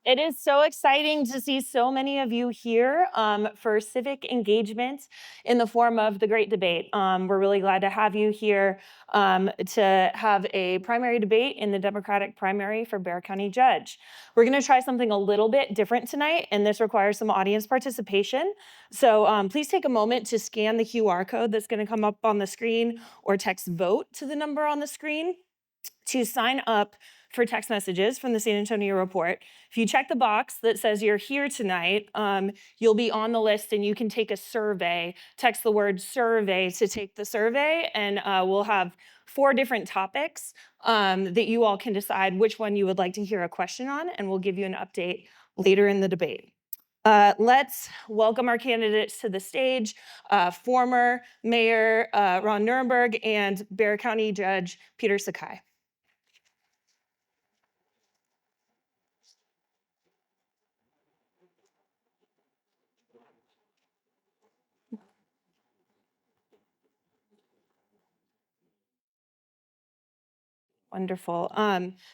It is so exciting to see so many of you here for civic engagement in the form of the Great Debate. We're really glad to have you here to have a primary debate in the Democratic primary for Bexar County Judge. We're going to try something a little bit different tonight, and this requires some audience participation. So please take a moment to scan the QR code that's going to come up on the screen or text VOTE to the number on the screen to sign up for text messages from the San Antonio Report. If you check the box that says you're here tonight, you'll be on the list and you can take a survey. Text the word survey to take the survey, and we'll have 4 different topics that you all can decide which one you would like to hear a question on, and we'll give you an update later in the debate. Let's welcome our candidates to the stage, former Mayor Ron Nirenberg and Bexar County Judge Peter Sakai. Wonderful.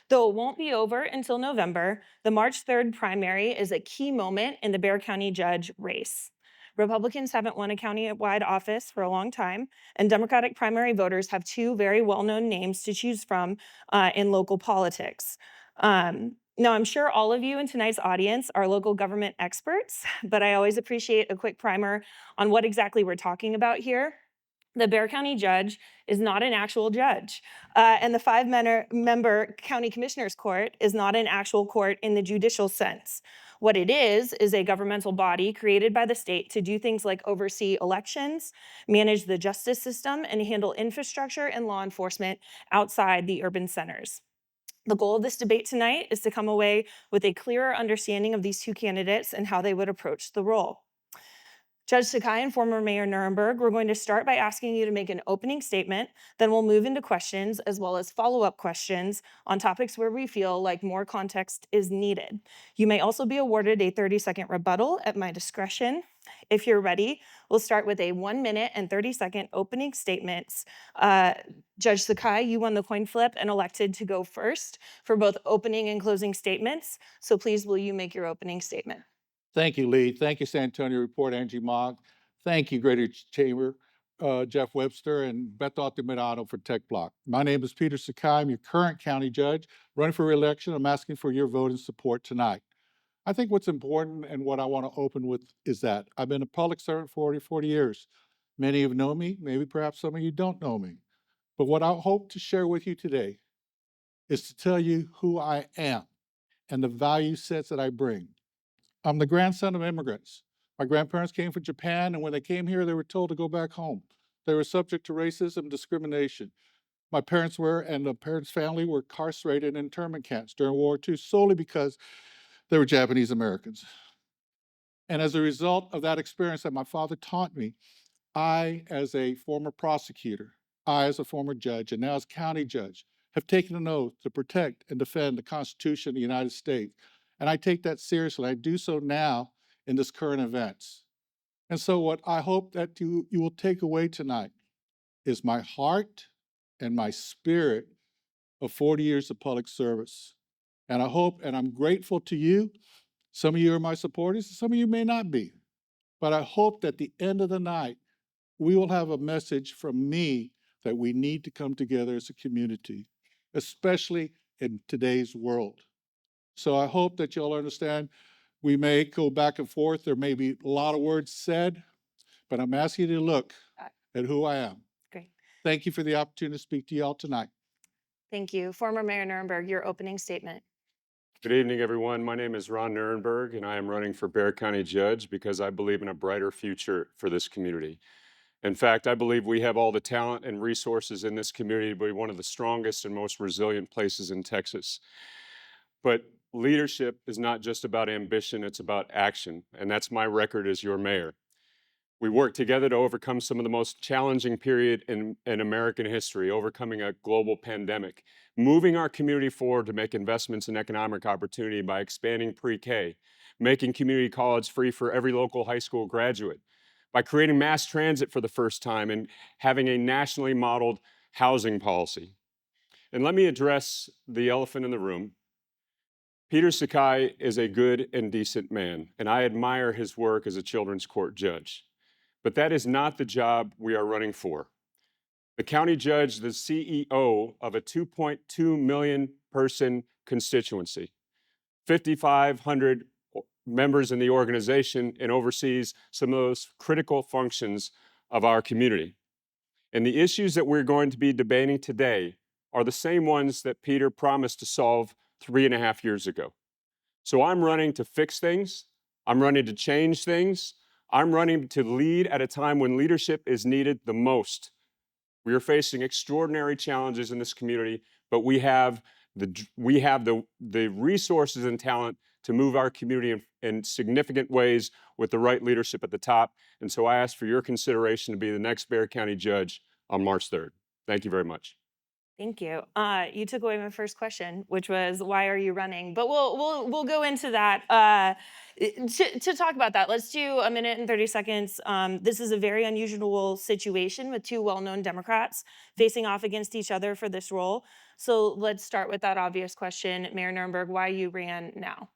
Though it won't be over until November, the March 3rd primary is a key moment in the Bexar County judge race. Republicans haven't won a county-wide office for a long time, and Democratic primary voters have 2 very well-known names to choose from in local politics. Now, I'm sure all of you in tonight's audience are local government experts, but I always appreciate a quick primer on what exactly we're talking about here. The Bexar County judge is not an actual judge, and the 5-member county commissioners court is not an actual court in the judicial sense. What it is a governmental body created by the state to do things like oversee elections, manage the justice system, and handle infrastructure and law enforcement outside the urban centers. The goal of this debate tonight is to come away with a clearer understanding of these 2 candidates and how they would approach the role. Judge Sakai and former Mayor Nirenberg, we're going to start by asking you to make an opening statement, then we'll move into questions as well as follow-up questions on topics where we feel like more context is needed. You may also be awarded a 30-second rebuttal at my discretion. If you're ready, we'll start with a 1-minute and 30-second opening statements. Judge Sakai, you won the coin flip and elected to go first for both opening and closing statements. So please, will you make your opening statement? Thank you, Lee. Thank you, San Antonio Report, Angie Mogg. Thank you, Greater Chamber, Jeff Webster, and Beth Altamirano for Tech Bloc. My name is Peter Sakai. I'm your current county judge, running for re-election. I'm asking for your vote and support tonight. I think what's important and what I want to open with is that I've been a public servant for 40 years. Many of you know me, maybe perhaps some of you don't know me. But what I hope to share with you today is to tell you who I am and the value sets that I bring. I'm the grandson of immigrants. My grandparents came from Japan, and when they came here, they were told to go back home. They were subject to racism and discrimination. My parents were, and the parents' family were incarcerated in internment camps during World War II solely because they were Japanese Americans. And as a result of that experience that my father taught me, I, as a former prosecutor, I, as a former judge, and now as county judge, have taken an oath to protect and defend the Constitution of the United States. And I take that seriously. I do so now in this current events. And so what I hope that you will take away tonight is my heart and my spirit of 40 years of public service. And I hope, and I'm grateful to you. Some of you are my supporters, some of you may not be. But I hope that at the end of the night, we will have a message from me that we need to come together as a community, especially in today's world. So I hope that you'll understand we may go back and forth. There may be a lot of words said, but I'm asking you to look at who I am. Great. Thank you for the opportunity to speak to you all tonight. Thank you. Former Mayor Nirenberg, your opening statement. Good evening, everyone. My name is Ron Nirenberg, and I am running for Bexar County Judge because I believe in a brighter future for this community. In fact, I believe we have all the talent and resources in this community to be one of the strongest and most resilient places in Texas. But leadership is not just about ambition, it's about action, and that's my record as your mayor. We worked together to overcome some of the most challenging period in American history, overcoming a global pandemic, moving our community forward to make investments in economic opportunity by expanding pre-K, making community college free for every local high school graduate, by creating mass transit for the first time and having a nationally modeled housing policy. And let me address the elephant in the room. Peter Sakai is a good and decent man, and I admire his work as a children's court judge. But that is not the job we are running for. The county judge, the CEO of a 2.2 million person constituency, 5,500 members in the organization, and oversees some of those critical functions of our community. And the issues that we're going to be debating today are the same ones that Peter promised to solve 3.5 years ago. So I'm running to fix things. I'm running to change things. I'm running to lead at a time when leadership is needed the most. We are facing extraordinary challenges in this community, but we have the resources and talent to move our community in significant ways with the right leadership at the top. And so I ask for your consideration to be the next Bexar County judge on March 3rd. Thank you very much. Thank you. You took away my first question, which was why are you running? But we'll go into that. To talk about that, let's do a minute and 30 seconds. This is a very unusual situation with two well-known Democrats facing off against each other for this role. So let's start with that obvious question, Mayor Nirenberg, why you ran now?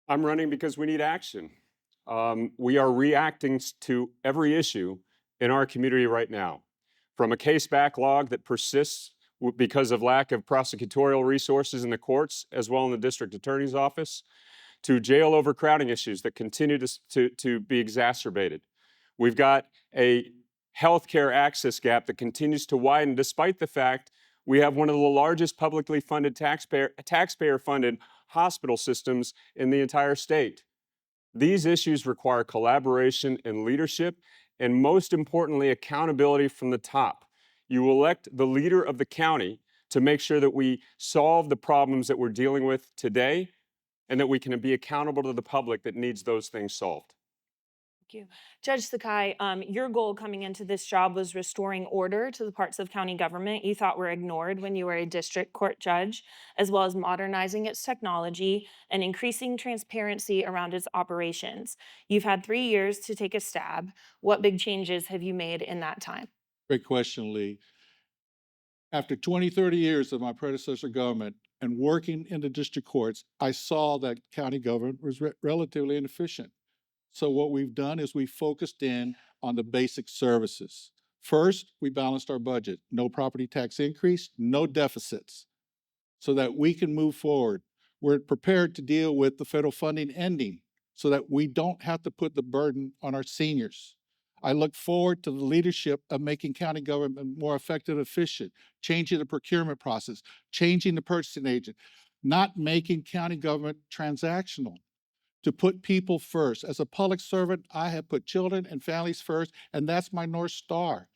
I'm running because we need action. We are reacting to every issue in our community right now, from a case backlog that persists because of lack of prosecutorial resources in the courts, as well in the district attorney's office, to jail overcrowding issues that continue to be exacerbated. We've got a healthcare access gap that continues to widen despite the fact we have one of the largest publicly funded taxpayer-funded hospital systems in the entire state. These issues require collaboration and leadership, and most importantly, accountability from the top. You elect the leader of the county to make sure that we solve the problems that we're dealing with today and that we can be accountable to the public that needs those things solved. Thank you. Judge Sakai, your goal coming into this job was restoring order to the parts of county government you thought were ignored when you were a district court judge, as well as modernizing its technology and increasing transparency around its operations. You've had 3 years to take a stab. What big changes have you made in that time? Great question, Lee. After 20, 30 years of my predecessor government and working in the district courts, I saw that county government was relatively inefficient. So what we've done is we focused in on the basic services. First, we balanced our budget. No property tax increase, no deficits, so that we can move forward. We're prepared to deal with the federal funding ending so that we don't have to put the burden on our seniors. I look forward to the leadership of making county government more effective and efficient, changing the procurement process, changing the purchasing agent, not making county government transactional, to put people first. As a public servant, I have put children and families first, and that's my North Star.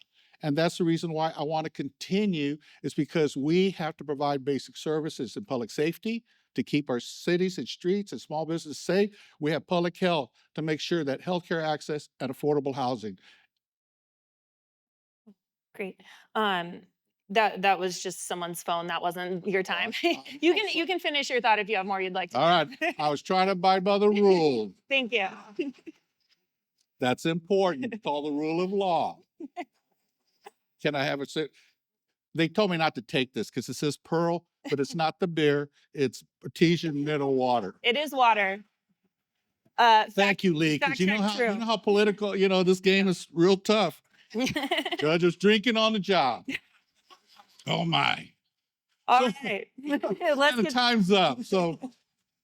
And that's the reason why I want to continue, is because we have to provide basic services in public safety to keep our cities and streets and small businesses safe. We have public health to make sure that healthcare access and affordable housing. Great. That was just someone's phone. That wasn't your time. You can finish your thought if you have more you'd like to. All right, I was trying to abide by the rules. Thank you. That's important. It's called the rule of law. Can I have it? They told me not to take this because it says Pearl, but it's not the beer. It's artesian mineral water. It is water. Thank you, Lee, because you know true. how political, this game is real tough. Judge was drinking on the job. Oh my. All right. Let's get time's up. So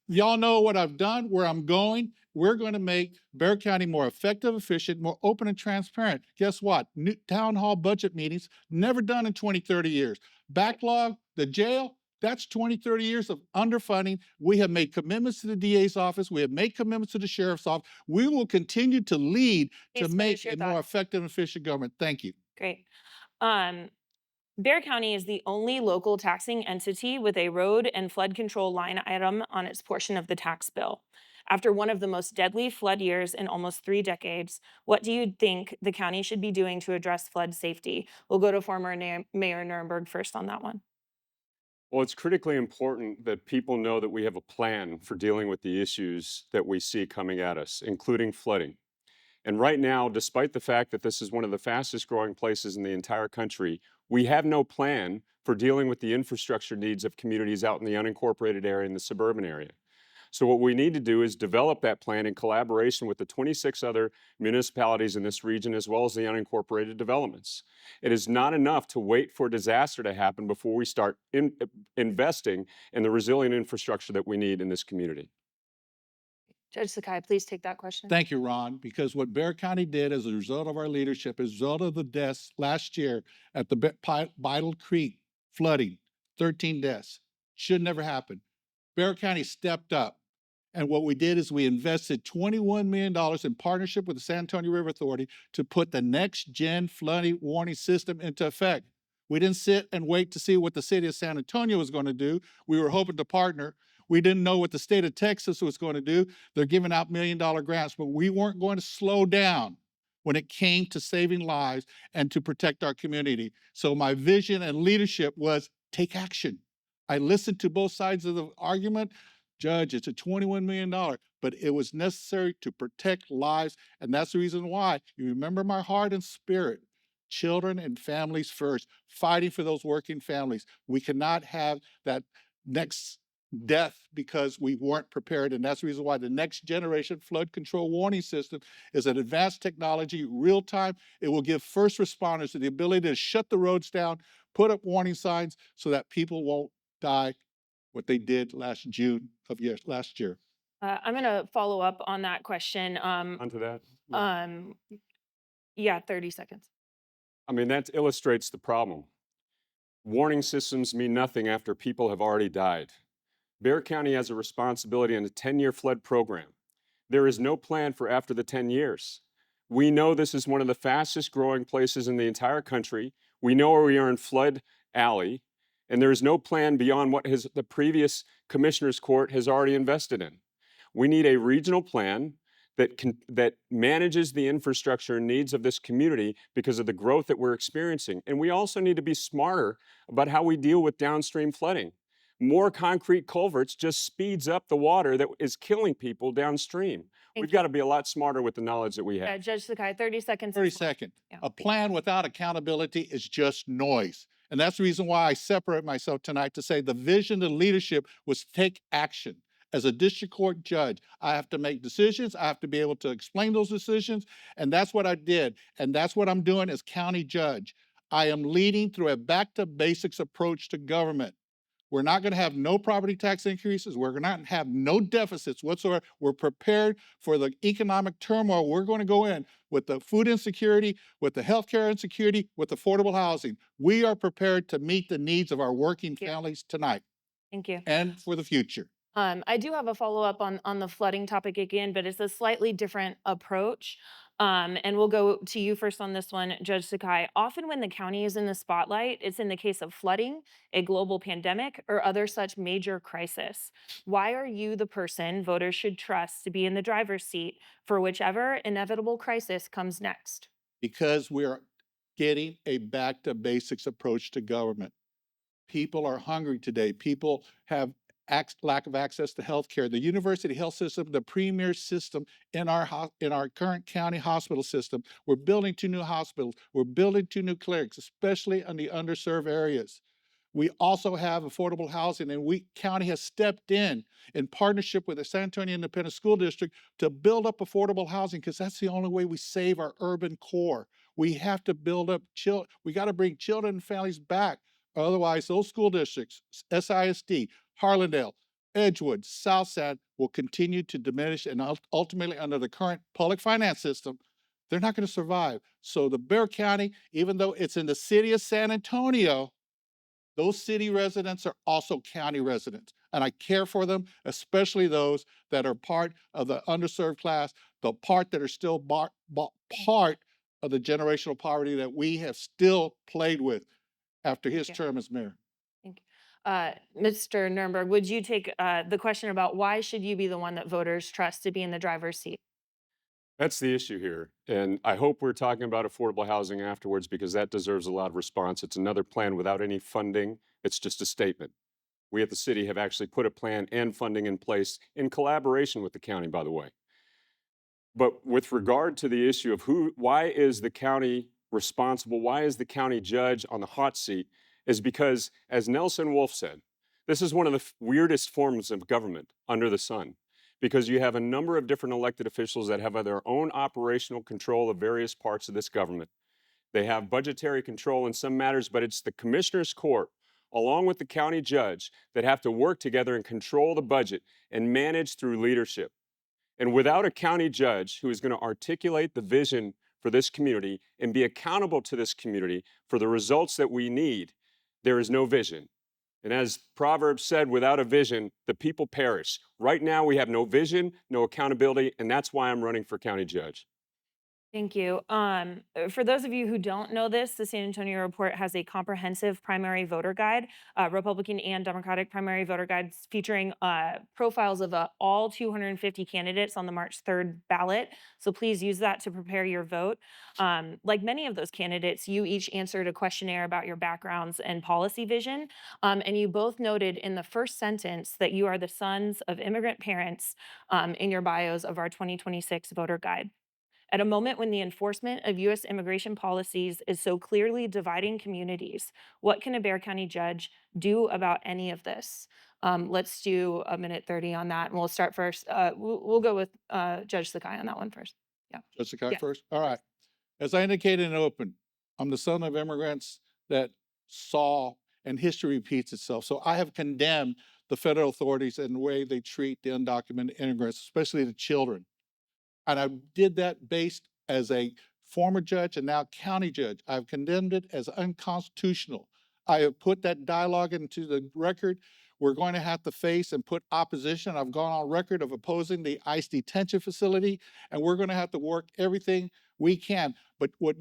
y'all know what I've done, where I'm going. We're going to make Bexar County more effective, efficient, more open and transparent. Guess what? New town hall budget meetings, never done in 20, 30 years. Backlog, the jail, that's 20, 30 years of underfunding. We have made commitments to the DA's office. We have made commitments to the sheriff's office. We will continue to lead to make a more effective and efficient government. Thank you. Great. Bexar County is the only local taxing entity with a road and flood control line item on its portion of the tax bill. After one of the most deadly flood years in almost 3 decades, what do you think the county should be doing to address flood safety? We'll go to former Mayor Nirenberg first on that one. Well, it's critically important that people know that we have a plan for dealing with the issues that we see coming at us, including flooding. And right now, despite the fact that this is one of the fastest growing places in the entire country, We have no plan for dealing with the infrastructure needs of communities out in the unincorporated area and the suburban area. So what we need to do is develop that plan in collaboration with the 26 other municipalities in this region, as well as the unincorporated developments. It is not enough to wait for disaster to happen before we start investing in the resilient infrastructure that we need in this community. Judge Sakai, please take that question. Thank you, Ron, because what Bexar County did as a result of our leadership, as a result of the deaths last year at the Vital Creek flooding, 13 deaths, should never happen. Bexar County stepped up. And what we did is we invested $21 million in partnership with the San Antonio River Authority to put the next gen flooding warning system into effect. We didn't sit and wait to see what the city of San Antonio was going to do. We were hoping to partner. We didn't know what the state of Texas was going to do. They're giving out $1 million grants, but we weren't going to slow down when it came to saving lives and to protect our community. So my vision and leadership was take action. I listened to both sides of the argument. Judge, it's a $21 million, but it was necessary to protect lives. And that's the reason why you remember my heart and spirit, children and families first, fighting for those working families. We cannot have that next death because we weren't prepared. And that's the reason why the next generation flood control warning system is an advanced technology, real time. It will give first responders the ability to shut the roads down, put up warning signs so that people won't die what they did last June of last year. I'm going to follow up on that question. Onto that. Yeah. Yeah, 30 seconds. I mean, that illustrates the problem. Warning systems mean nothing after people have already died. Bexar County has a responsibility in a 10-year flood program. There is no plan for after the 10 years. We know this is one of the fastest growing places in the entire country. We know where we are in Flood Alley, and there is no plan beyond what the previous Commissioner's Court has already invested in. We need a regional plan that manages the infrastructure and needs of this community because of the growth that we're experiencing. And we also need to be smarter about how we deal with downstream flooding. More concrete culverts just speeds up the water that is killing people downstream. We've got to be a lot smarter with the knowledge that we have. Yeah, Judge Sakai, 30 seconds. 30 seconds. Yeah. A plan without accountability is just noise. And that's the reason why I separate myself tonight to say the vision and leadership was to take action. As a district court judge, I have to make decisions. I have to be able to explain those decisions. And that's what I did. And that's what I'm doing as county judge. I am leading through a back to basics approach to government. We're not going to have no property tax increases. We're going to have no deficits whatsoever. We're prepared for the economic turmoil. We're going to go in with the food insecurity, with the healthcare insecurity, with affordable housing. We are prepared to meet the needs of our working families tonight. Thank you. And for the future. I do have a follow-up on the flooding topic again, but it's a slightly different approach. And we'll go to you first on this one, Judge Sakai. Often when the county is in the spotlight, it's in the case of flooding, a global pandemic, or other such major crisis. Why are you the person voters should trust to be in the driver's seat for whichever inevitable crisis comes next? Because we're getting a back to basics approach to government. People are hungry today. People have lack of access to health care. The university health system, the premier system in our current county hospital system. We're building 2 new hospitals. We're building 2 new clinics, especially in the underserved areas. We also have affordable housing, and county has stepped in partnership with the San Antonio Independent School District to build up affordable housing because that's the only way we save our urban core. We have to build up we got to bring children and families back. Otherwise, those school districts, SISD, Harlandale, Edgewood, Southside will continue to diminish, and ultimately under the current public finance system, they're not going to survive. So the Bexar County, even though it's in the city of San Antonio, those city residents are also county residents. And I care for them, especially those that are part of the underserved class, the part that are still part of the generational poverty that we have still played with after his term as mayor. Thank you. Mr. Nirenberg, would you take the question about why should you be the one that voters trust to be in the driver's seat? That's the issue here. And I hope we're talking about affordable housing afterwards because that deserves a lot of response. It's another plan without any funding. It's just a statement. We at the city have actually put a plan and funding in place in collaboration with the county, by the way. But with regard to the issue of why is the county responsible, why is the county judge on the hot seat, is because, as Nelson Wolff said, this is one of the weirdest forms of government under the sun, because you have a number of different elected officials that have their own operational control of various parts of this government. They have budgetary control in some matters, but it's the commissioner's court, along with the county judge, that have to work together and control the budget and manage through leadership. And without a county judge who is going to articulate the vision for this community and be accountable to this community for the results that we need, there is no vision. And as Proverbs said, without a vision, the people perish. Right now, we have no vision, no accountability, and that's why I'm running for county judge. Thank you. For those of you who don't know this, the San Antonio Report has a comprehensive primary voter guide, Republican and Democratic primary voter guides featuring profiles of all 250 candidates on the March 3rd ballot. So please use that to prepare your vote. Like many of those candidates, you each answered a questionnaire about your backgrounds and policy vision. And you both noted in the first sentence that you are the sons of immigrant parents in your bios of our 2026 voter guide. At a moment when the enforcement of U.S. immigration policies is so clearly dividing communities, what can a Bexar County judge do about any of this? Let's do a minute 30 on that, and we'll start first. We'll go with Judge Sakai on that one first. Yeah. Judge Sakai Yeah. first? All right. As I indicated in open, I'm the son of immigrants that saw, and history repeats itself. So I have condemned the federal authorities and the way they treat the undocumented immigrants, especially the children. And I did that based as a former judge and now county judge. I've condemned it as unconstitutional. I have put that dialogue into the record. We're going to have to face and put opposition. I've gone on record of opposing the ICE detention facility, and we're going to have to work everything we can. But what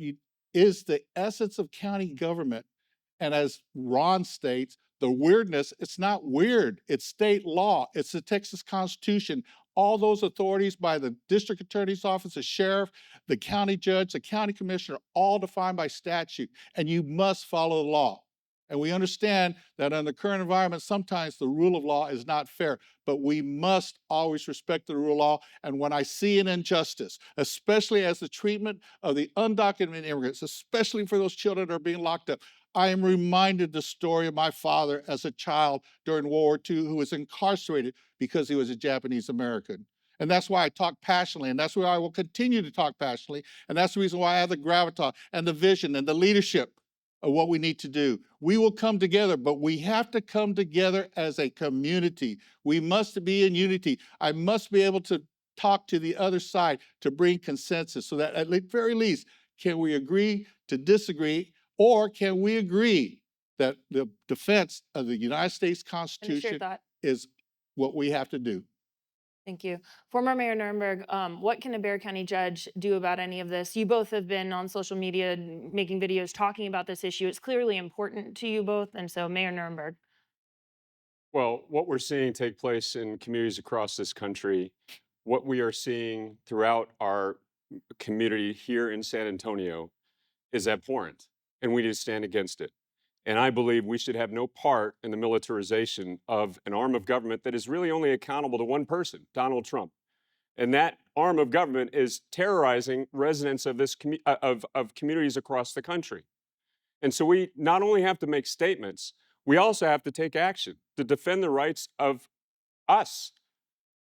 is the essence of county government, and as Ron states, the weirdness, it's not weird. It's state law. It's the Texas Constitution. All those authorities by the district attorney's office, the sheriff, the county judge, the county commissioner, all defined by statute. And you must follow the law. And we understand that in the current environment, sometimes the rule of law is not fair, but we must always respect the rule of law. And when I see an injustice, especially as the treatment of the undocumented immigrants, especially for those children that are being locked up, I am reminded the story of my father as a child during World War II who was incarcerated because he was a Japanese American. And that's why I talk passionately, and that's why I will continue to talk passionately. And that's the reason why I have the gravitas and the vision and the leadership of what we need to do. We will come together, but we have to come together as a community. We must be in unity. I must be able to talk to the other side to bring consensus so that at the very least, can we agree to disagree, or can we agree that the defense of the United States Constitution is what we have to do? Thank you. Former Mayor Nirenberg, what can a Bexar County judge do about any of this? You both have been on social media making videos talking about this issue. It's clearly important to you both. And so, Mayor Nirenberg. Well, what we're seeing take place in communities across this country, what we are seeing throughout our community here in San Antonio is abhorrent, and we need to stand against it. And I believe we should have no part in the militarization of an arm of government that is really only accountable to one person, Donald Trump. And that arm of government is terrorizing residents of of communities across the country. And so we not only have to make statements, we also have to take action to defend the rights of us.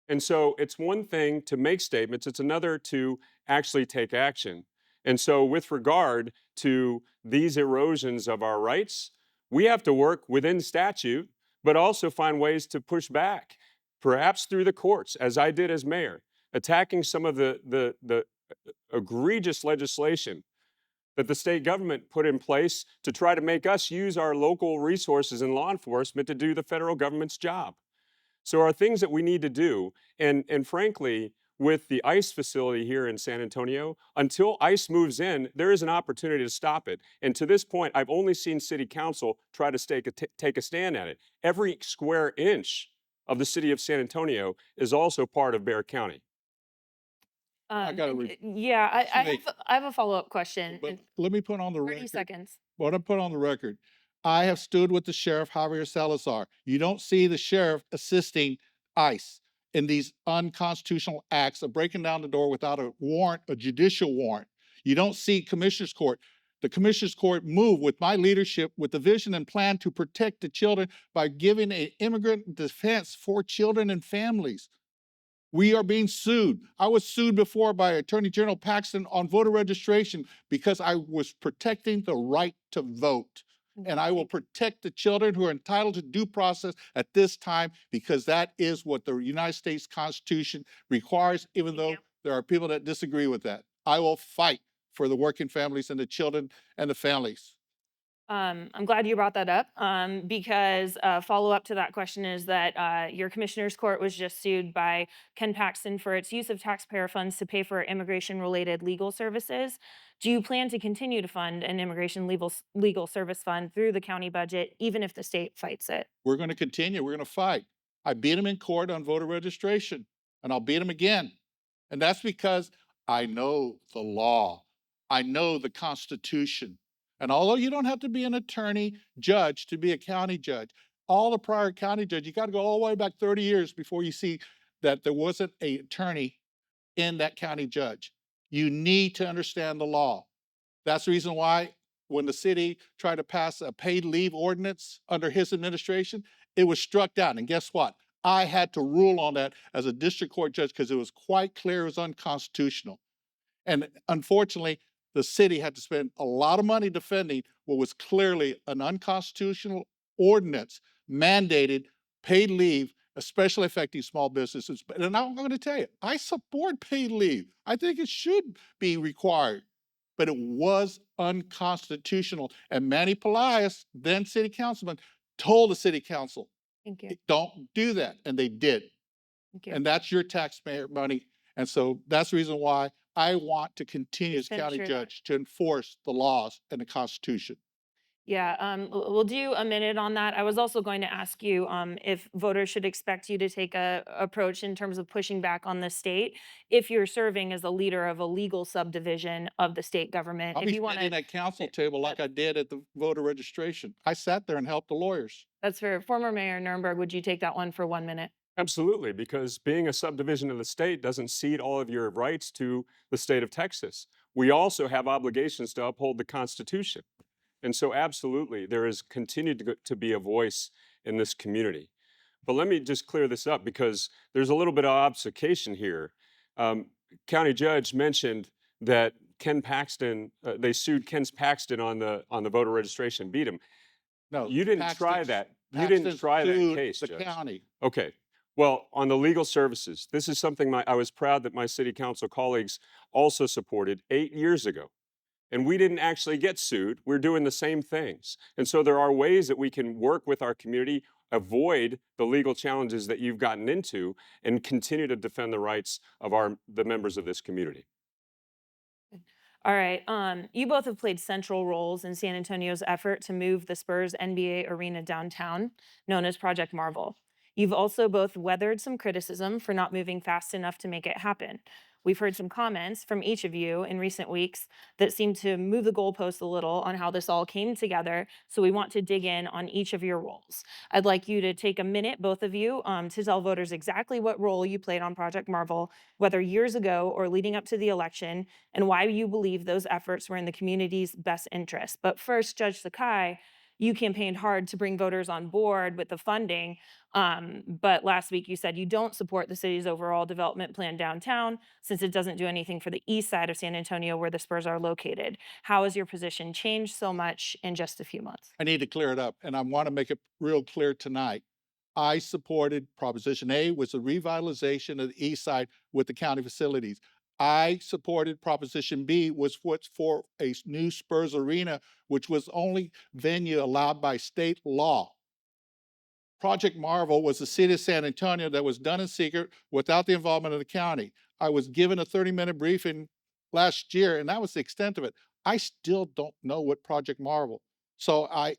And so it's one thing to make statements, it's another to actually take action. And so, with regard to these erosions of our rights, we have to work within statute, but also find ways to push back, perhaps through the courts, as I did as mayor, attacking some of the egregious legislation that the state government put in place to try to make us use our local resources in law enforcement to do the federal government's job. So, there are things that we need to do, and frankly, with the ICE facility here in San Antonio, until ICE moves in, there is an opportunity to stop it. And to this point, I've only seen City Council try to take a stand at it. Every square inch of the city of San Antonio is also part of Bexar County. I have a follow-up question. But let me put on the 30 record. seconds. What I put on the record, I have stood with the sheriff, Javier Salazar. You don't see the sheriff assisting ICE in these unconstitutional acts of breaking down the door without a warrant, a judicial warrant. You don't see commissioner's court The Commissioners Court moved with my leadership with the vision and plan to protect the children by giving an immigrant defense for children and families. We are being sued. I was sued before by Attorney General Paxton on voter registration because I was protecting the right to vote. And I will protect the children who are entitled to due process at this time because that is what the United States Constitution requires, even though there are people that disagree with that. I will fight for the working families and the children and the families. I'm glad you brought that up because follow up to that question is that your commissioner's court was just sued by Ken Paxton for its use of taxpayer funds to pay for immigration related legal services. Do you plan to continue to fund an immigration legal service fund through the county budget, even if the state fights it? We're going to continue. We're going to fight. I beat him in court on voter registration, and I'll beat him again. And that's because I know the law. I know the Constitution. And although you don't have to be an attorney judge to be a county judge, all the prior county judges, you got to go all the way back 30 years before you see that there wasn't an attorney in that county judge. You need to understand the law. That's the reason why when the city tried to pass a paid leave ordinance under his administration, it was struck down. And guess what? I had to rule on that as a district court judge because it was quite clear it was unconstitutional. And unfortunately, the city had to spend a lot of money defending what was clearly an unconstitutional ordinance mandated paid leave, especially affecting small businesses. And I'm going to tell you, I support paid leave. I think it should be required, but it was unconstitutional. And Manny Pelaez, then city councilman, told the city council, Thank you. don't do that. And they did. Thank you. And that's your taxpayer money. And so that's the reason why I want to continue as county judge to enforce the laws and the Constitution. Yeah, we'll do a minute on that. I was also going to ask you if voters should expect you to take a approach in terms of pushing back on the state if you're serving as a leader of a legal subdivision of the state government. I'll If be you want sitting at council table like I did at the voter registration. I sat there and helped the lawyers. that's for former Mayor Nirenberg. Would you take that one for 1 minute? Absolutely, because being a subdivision of the state doesn't cede all of your rights to the state of Texas. We also have obligations to uphold the Constitution. And so absolutely, there is continued to be a voice in this community. But let me just clear this up because there's a little bit of obfuscation here. County judge mentioned that Ken Paxton, they sued Ken Paxton on the voter registration, beat him. No, You didn't try that. You didn't try that sued case, the Judge. county. Okay. Well, on the legal services, this is something I was proud that my city council colleagues also supported 8 years ago. And we didn't actually get sued. We're doing the same things. And so there are ways that we can work with our community, avoid the legal challenges that you've gotten into, and continue to defend the rights of the members of this community. All right. You both have played central roles in San Antonio's effort to move the Spurs NBA arena downtown, known as Project Marvel. You've also both weathered some criticism for not moving fast enough to make it happen. We've heard some comments from each of you in recent weeks that seem to move the goalpost a little on how this all came together. So we want to dig in on each of your roles. I'd like you to take a minute, both of you, to tell voters exactly what role you played on Project Marvel, whether years ago or leading up to the election, and why you believe those efforts were in the community's best interest. But first, Judge Sakai, you campaigned hard to bring voters on board with the funding, but last week you said you don't support the city's overall development plan downtown since it doesn't do anything for the east side of San Antonio where the Spurs are located. How has your position changed so much in just a few months? I need to clear it up, and I want to make it real clear tonight. I supported Proposition A, was the revitalization of the east side with the county facilities. I supported Proposition B, was what's for a new Spurs arena, which was only venue allowed by state law. Project Marvel was the city of San Antonio that was done in secret without the involvement of the county. I was given a 30-minute briefing last year, and that was the extent of it. I still don't know what Project Marvel. So I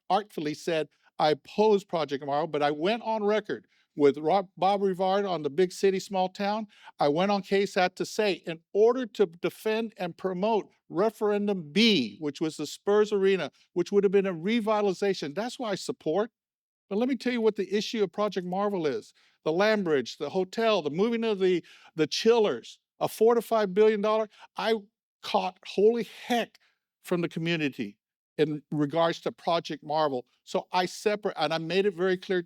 artfully said I oppose Project Marvel, but I went on record with Bob Rivard on the Big City, Small Town. I went on KSAT to say, in order to defend and promote Referendum B, which was the Spurs Arena, which would have been a revitalization, that's why I support. But let me tell you what the issue of Project Marvel is. The land bridge, the hotel, the moving of the chillers, a $4 to $5 billion. I caught holy heck from the community in regards to Project Marvel. So I separate, and I made it very clear,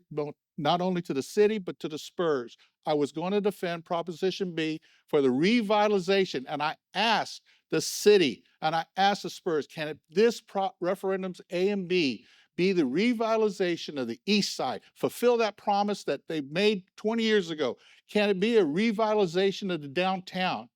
not only to the city, but to the Spurs. I was going to defend Proposition B for the revitalization. And I asked the city and I asked the Spurs, can this referendums A and B be the revitalization of the East Side, fulfill that promise that they made 20 years ago? Can it be a revitalization of the downtown?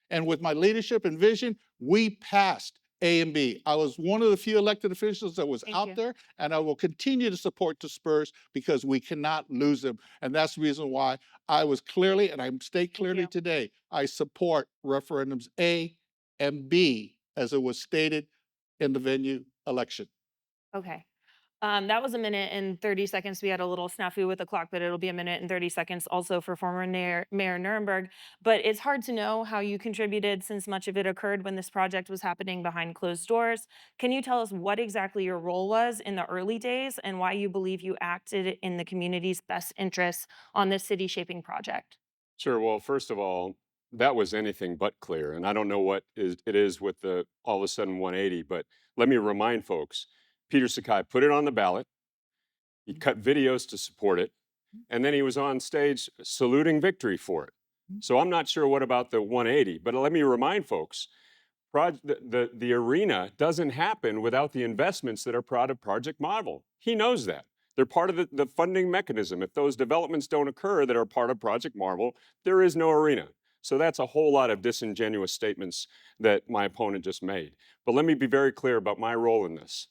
And with my leadership and vision, we passed A and B. I was one of the few elected officials that was out there, and I will continue to support the Spurs because we cannot lose them. And that's the reason why I was clearly, and I state clearly today, I support referendums A and B as it was stated in the venue election. Okay. That was a minute and 30 seconds. We had a little snafu with the clock, but it'll be a minute and 30 seconds also for former Mayor Nirenberg. But it's hard to know how you contributed since much of it occurred when this project was happening behind closed doors. Can you tell us what exactly your role was in the early days and why you believe you acted in the community's best interests on this city shaping project? Sure. Well, first of all, that was anything but clear. And I don't know what it is with the all of a sudden 180, but let me remind folks, Peter Sakai put it on the ballot. He cut videos to support it. And then he was on stage saluting victory for it. So I'm not sure what about the 180, but let me remind folks, the arena doesn't happen without the investments that are part of Project Marvel. He knows that. They're part of the funding mechanism. If those developments don't occur that are part of Project Marvel, there is no arena. So that's a whole lot of disingenuous statements that my opponent just made. But let me be very clear about my role in this.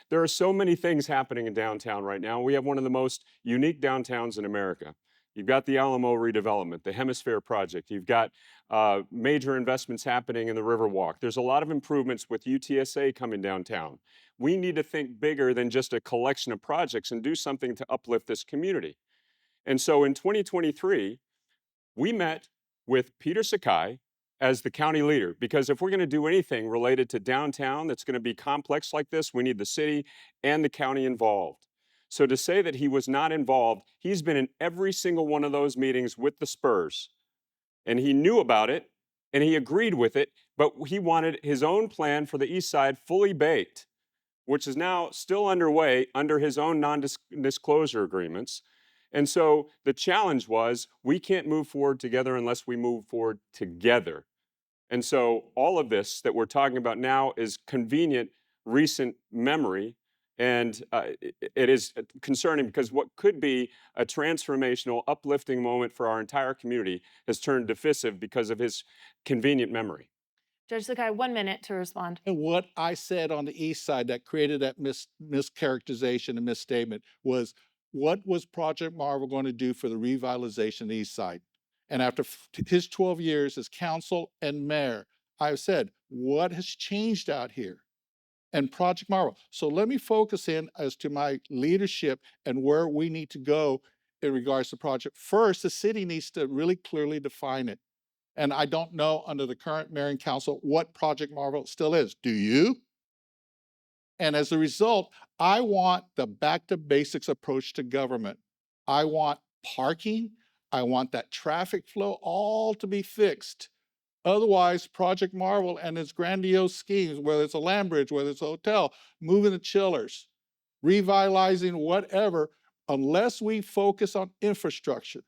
There are so many things happening in downtown right now. We have one of the most unique downtowns in America. You've got the Alamo redevelopment, the Hemisphere project. You've got major investments happening in the Riverwalk. There's a lot of improvements with UTSA coming downtown. We need to think bigger than just a collection of projects and do something to uplift this community. And so in 2023, we met with Peter Sakai as the county leader, because if we're going to do anything related to downtown that's going to be complex like this, we need the city and the county involved. So to say that he was not involved, he's been in every single one of those meetings with the Spurs, and he knew about it and he agreed with it, but he wanted his own plan for the East Side fully baked, which is now still underway under his own non-disclosure agreements. And so the challenge was, we can't move forward together unless we move forward together. And so all of this that we're talking about now is convenient, recent memory. And it is concerning because what could be a transformational, uplifting moment for our entire community has turned divisive because of his convenient memory. Judge Sakai, 1 minute to respond. And what I said on the East Side that created that mischaracterization and misstatement was, what was Project Marvel going to do for the revitalization of the East Side? And after his 12 years as council and mayor, I've said, what has changed out here? And Project Marvel. So let me focus in as to my leadership and where we need to go in regards to project. First, the city needs to really clearly define it. And I don't know under the current mayor and council what Project Marvel still is. Do you? And as a result, I want the back to basics approach to government. I want parking. I want that traffic flow all to be fixed. Otherwise, Project Marvel and its grandiose schemes, whether it's a land bridge, whether it's a hotel, moving the chillers, revitalizing whatever, unless we focus on infrastructure,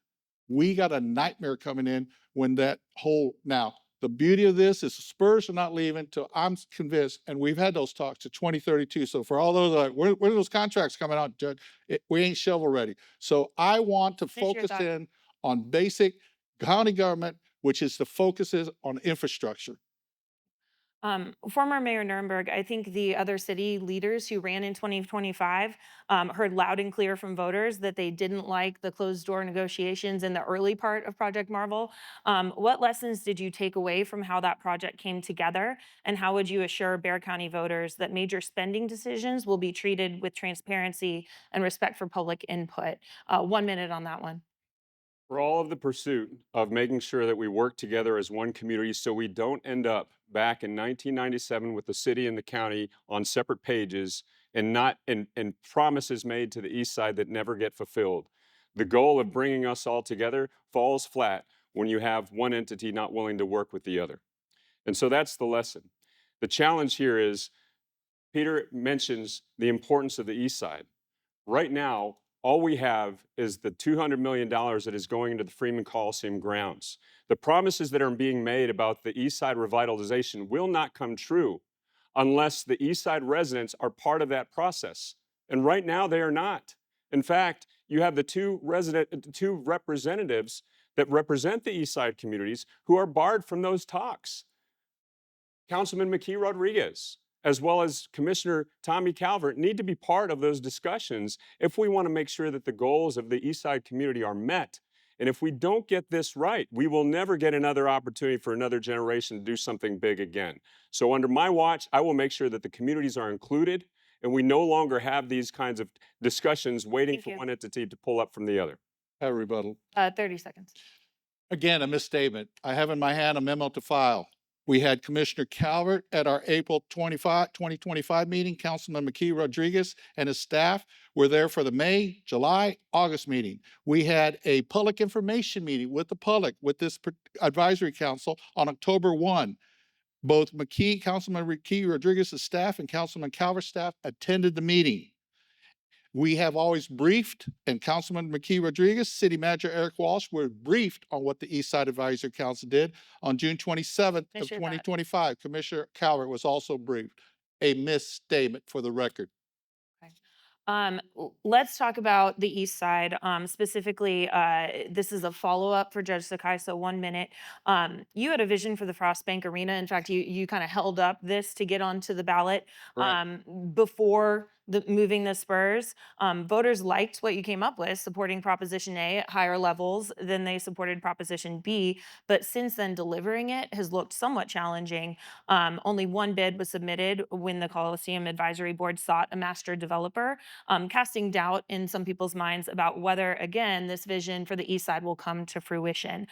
we got a nightmare coming in when that whole, now, the beauty of this is the Spurs are not leaving till I'm convinced, and we've had those talks to 2032. So for all those, like, where are those contracts coming out, Judge? We ain't shovel ready. So I want to focus in on basic county government, which is the focus is on infrastructure. Former Mayor Nirenberg, I think the other city leaders who ran in 2025 heard loud and clear from voters that they didn't like the closed door negotiations in the early part of Project Marvel. What lessons did you take away from how that project came together? And how would you assure Bexar County voters that major spending decisions will be treated with transparency and respect for public input? 1 minute on that one. For all of the pursuit of making sure that we work together as one community so we don't end up back in 1997 with the city and the county on separate pages and promises made to the East Side that never get fulfilled. The goal of bringing us all together falls flat when you have one entity not willing to work with the other. And so that's the lesson. The challenge here is Peter mentions the importance of the East Side. Right now, all we have is the $200 million that is going into the Freeman Coliseum grounds. The promises that are being made about the East Side revitalization will not come true unless the East Side residents are part of that process. And right now, they are not. In fact, you have the two representatives that represent the East Side communities who are barred from those talks. Councilman McKee Rodriguez, as well as Commissioner Tommy Calvert, need to be part of those discussions if we want to make sure that the goals of the East Side community are met. And if we don't get this right, we will never get another opportunity for another generation to do something big again. So under my watch, I will make sure that the communities are included and we no longer have these kinds of discussions waiting Thank for you. one entity to pull up from the other. Have a rebuttal. 30 seconds. Again, a misstatement. I have in my hand a memo to file. We had Commissioner Calvert at our April 2025 meeting. Councilman McKee Rodriguez and his staff were there for the May, July, August meeting. We had a public information meeting with the public with this advisory council on October 1. Both Councilman McKee Rodriguez's staff and Councilman Calvert's staff attended the meeting. We have always briefed, and Councilman McKee Rodriguez, City Manager Eric Walsh were briefed on what the East Side Advisory Council did on June 27th of Commissioner 2025. Commissioner Calvert was also briefed. A misstatement for the record. Let's talk about the East Side. Specifically, this is a follow-up for Judge Sakai, so 1 minute. You had a vision for the Frost Bank Arena. In fact, you kind of held up this to get onto the ballot before moving the Spurs. Voters liked what you came up with, supporting Proposition A at higher levels than they supported Proposition B. But since then, delivering it has looked somewhat challenging. Only one bid was submitted when the Coliseum Advisory Board sought a master developer, casting doubt in some people's minds about whether, again, this vision for the East Side will come to fruition.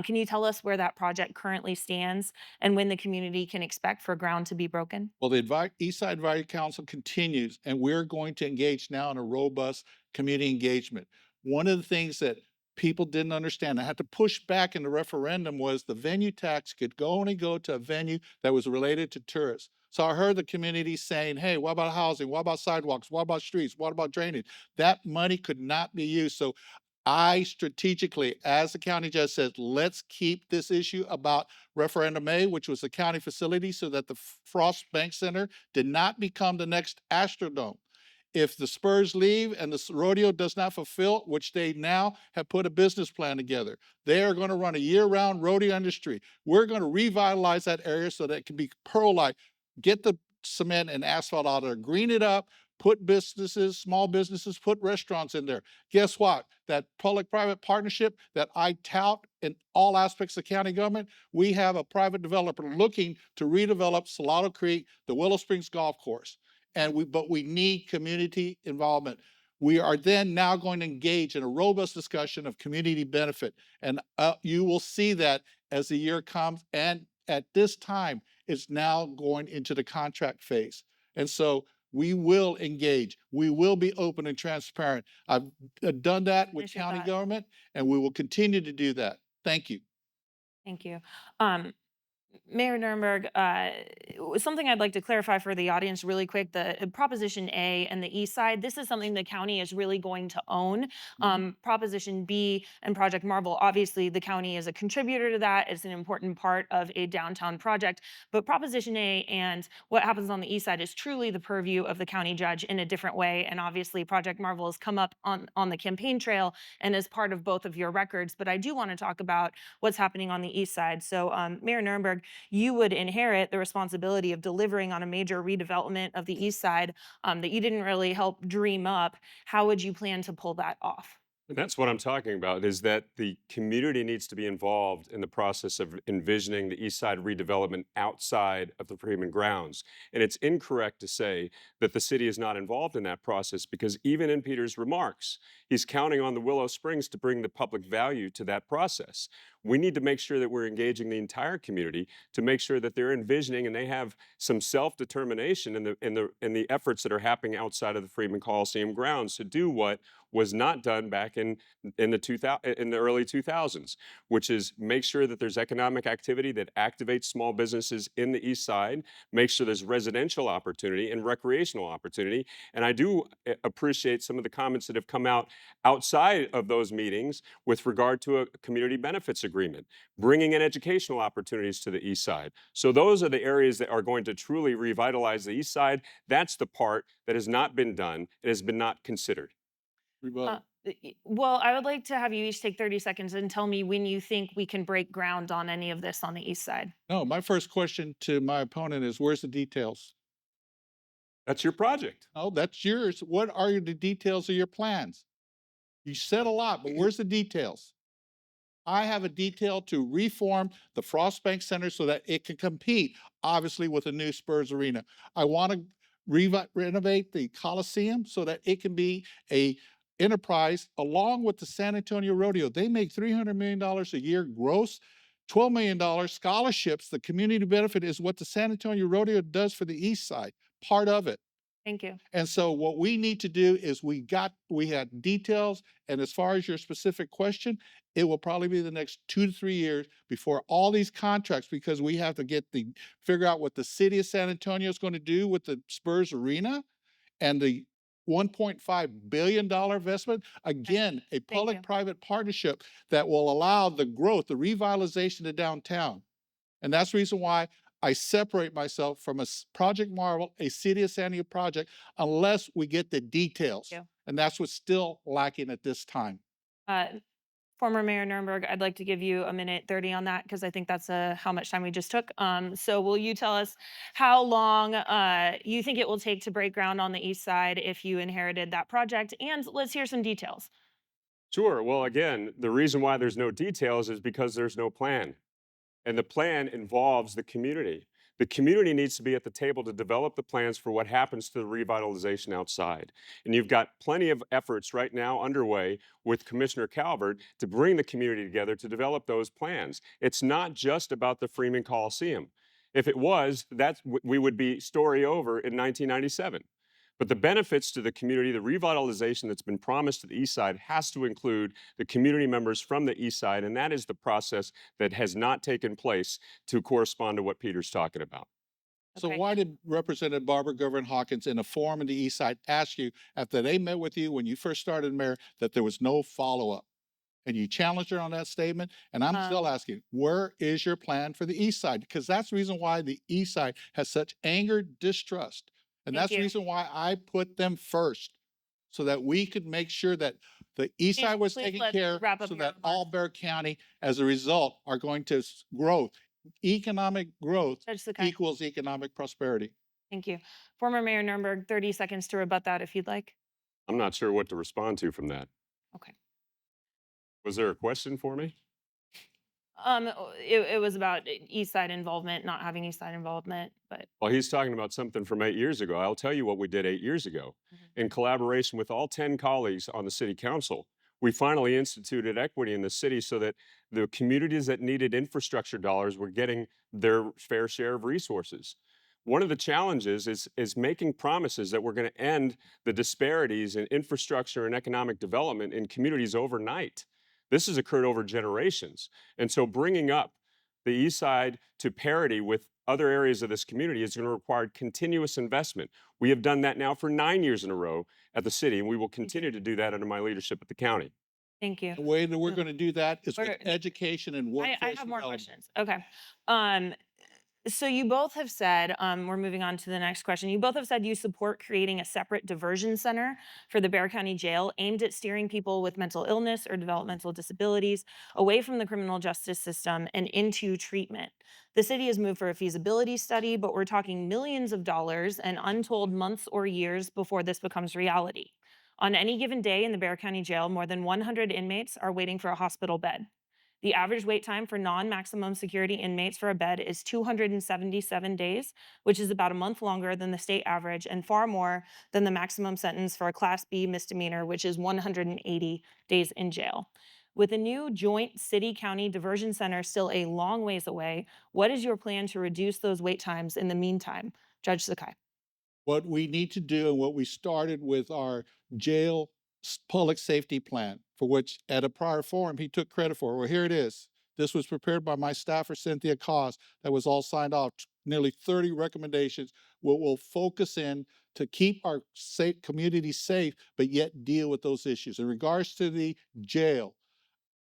Can you tell us where that project currently stands and when the community can expect for ground to be broken? Well, the East Side Advisory Council continues, and we're going to engage now in a robust community engagement. One of the things that people didn't understand, I had to push back in the referendum, was the venue tax could only go to a venue that was related to tourists. So I heard the community saying, hey, what about housing? What about sidewalks? What about streets? What about drainage? That money could not be used. So I strategically, as the county judge said, let's keep this issue about referendum A, which was a county facility, so that the Frost Bank Center did not become the next Astrodome. If the Spurs leave and the rodeo does not fulfill, which they now have put a business plan together, they are going to run a year-round rodeo industry. We're going to revitalize that area so that it can be pearl-like. Get the cement and asphalt out of there, green it up, put businesses, small businesses, put restaurants in there. Guess what? That public-private partnership that I tout in all aspects of county government, we have a private developer looking to redevelop Salado Creek, the Willow Springs Golf Course. But we need community involvement. We are then now going to engage in a robust discussion of community benefit. And you will see that as the year comes. And at this time, it's now going into the contract phase. And so we will engage. We will be open and transparent. I've done that with Finish your county thought. government, and we will continue to do that. Thank you. Thank you. Mayor Nirenberg, something I'd like to clarify for the audience really quick, the Proposition A and the East Side, this is something the county is really going to own. Proposition B and Project Marvel, obviously the county is a contributor to that. It's an important part of a downtown project, but Proposition A and what happens on the East Side is truly the purview of the county judge in a different way. And obviously Project Marvel has come up on the campaign trail and is part of both of your records. But I do want to talk about what's happening on the East Side. So Mayor Nirenberg, you would inherit the responsibility of delivering on a major redevelopment of the East Side that you didn't really help dream up. How would you plan to pull that off? And that's what I'm talking about, is that the community needs to be involved in the process of envisioning the East Side redevelopment outside of the Freeman grounds. And it's incorrect to say that the city is not involved in that process, because even in Peter's remarks, he's counting on the Willow Springs to bring the public value to that process. We need to make sure that we're engaging the entire community to make sure that they're envisioning and they have some self-determination in the efforts that are happening outside of the Freeman Coliseum grounds to do what was not done back in the early 2000s, which is make sure that there's economic activity that activates small businesses in the east side, make sure there's residential opportunity and recreational opportunity. And I do appreciate some of the comments that have come out outside of those meetings with regard to a community benefits agreement, bringing in educational opportunities to the east side. So those are the areas that are going to truly revitalize the east side. That's the part that has not been done. It has been not considered. Rebuttal. Well, I would like to have you each take 30 seconds and tell me when you think we can break ground on any of this on the east side. No, my first question to my opponent is, where's the details? That's your project. Oh, that's yours. What are the details of your plans? You said a lot, but where's the details? I have a detail to reform the Frost Bank Center so that it can compete, obviously, with a new Spurs Arena. I want to renovate the Coliseum so that it can be a enterprise along with the San Antonio Rodeo. They make $300 million a year gross, $12 million scholarships. The community benefit is what the San Antonio Rodeo does for the East Side, part of it. Thank you. And so what we need to do is we had details, and as far as your specific question, it will probably be the next 2 to 3 years before all these contracts, because we have to figure out what the city of San Antonio is going to do with the Spurs Arena and the $1.5 billion investment. Again, a you. public-private partnership that will allow the growth, the revitalization of downtown. And that's the reason why I separate myself from Project Marvel, a City of San Diego project, unless we get the details. Thank you. And that's what's still lacking at this time. Former Mayor Nirenberg, I'd like to give you a minute 30 on that because I think that's how much time we just took. So will you tell us how long you think it will take to break ground on the east side if you inherited that project? And let's hear some details. Sure. Well, again, the reason why there's no details is because there's no plan. And the plan involves the community. The community needs to be at the table to develop the plans for what happens to the revitalization outside. And you've got plenty of efforts right now underway with Commissioner Calvert to bring the community together to develop those plans. It's not just about the Freeman Coliseum. If it was, we would be story over in 1997. But the benefits to the community, the revitalization that's been promised to the east side has to include the community members from the east side, and that is the process that has not taken place to correspond to what Peter's talking about. So Okay. why did Representative Barbara Goodwin Hawkins in a forum in the East Side ask you, after they met with you when you first started mayor, that there was no follow-up? And you challenged her on that statement. And I'm still asking, where is your plan for the East Side? Because that's the reason why the East Side has such anger, distrust. And Thank that's the you. reason why I put them first, so that we could make sure that the East Side was Please taken let's care of, wrap up so your that remarks. all Bexar County, as a result, are going to grow. Economic growth Judge Sakai, equals economic prosperity. thank you. Former Mayor Nirenberg, 30 seconds to rebut that if you'd like. I'm not sure what to respond to from that. Okay. Was there a question for me? It was about east side involvement, not having east side involvement, but Well, he's talking about something from 8 years ago. I'll tell you what we did 8 years ago. In collaboration with all 10 colleagues on the city council, we finally instituted equity in the city so that the communities that needed infrastructure dollars were getting their fair share of resources. One of the challenges is making promises that we're going to end the disparities in infrastructure and economic development in communities overnight. This has occurred over generations. And so bringing up the east side to parity with other areas of this community is going to require continuous investment. We have done that now for 9 years in a row at the city, and we will continue to do that under my leadership at the county. thank you. The way that we're going to do that is with We're- education and I workforce have more development. questions. Okay. So you both have said, we're moving on to the next question. You both have said you support creating a separate diversion center for the Bexar County Jail aimed at steering people with mental illness or developmental disabilities away from the criminal justice system and into treatment. The city has moved for a feasibility study, but we're talking millions of dollars and untold months or years before this becomes reality. On any given day in the Bexar County Jail, more than 100 inmates are waiting for a hospital bed. The average wait time for non-maximum security inmates for a bed is 277 days, which is about a month longer than the state average and far more than the maximum sentence for a Class B misdemeanor, which is 180 days in jail. With a new joint city-county diversion center still a long ways away, what is your plan to reduce those wait times in the meantime? Judge Sakai. What we need to do, and what we started with our jail public safety plan, for which at a prior forum he took credit for. Well, here it is. This was prepared by my staffer, Cynthia Cos, that was all signed off. Nearly 30 recommendations will focus in to keep our community safe, but yet deal with those issues. In regards to the jail,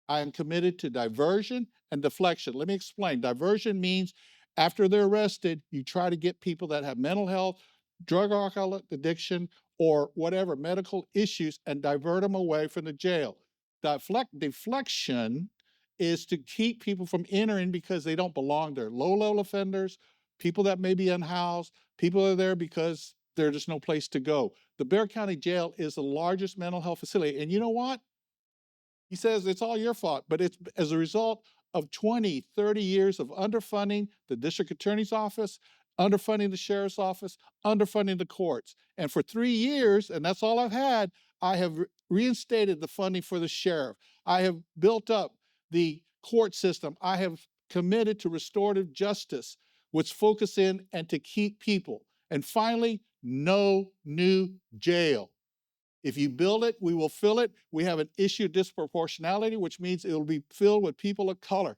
I am committed to diversion and deflection. Let me explain. Diversion means after they're arrested, you try to get people that have mental health, drug or alcohol addiction, or whatever medical issues and divert them away from the jail. Deflection is to keep people from entering because they don't belong there. Low-level offenders, people that may be unhoused, people are there because there's just no place to go. The Bexar County Jail is the largest mental health facility. And you know what? He says it's all your fault, but it's as a result of 20, 30 years of underfunding the district attorney's office, underfunding the sheriff's office, underfunding the courts. And for 3 years, and that's all I've had, I have reinstated the funding for the sheriff. I have built up the court system. I have committed to restorative justice, which focus in and to keep people. And finally, no new jail. If you build it, we will fill it. We have an issue of disproportionality, which means it will be filled with people of color.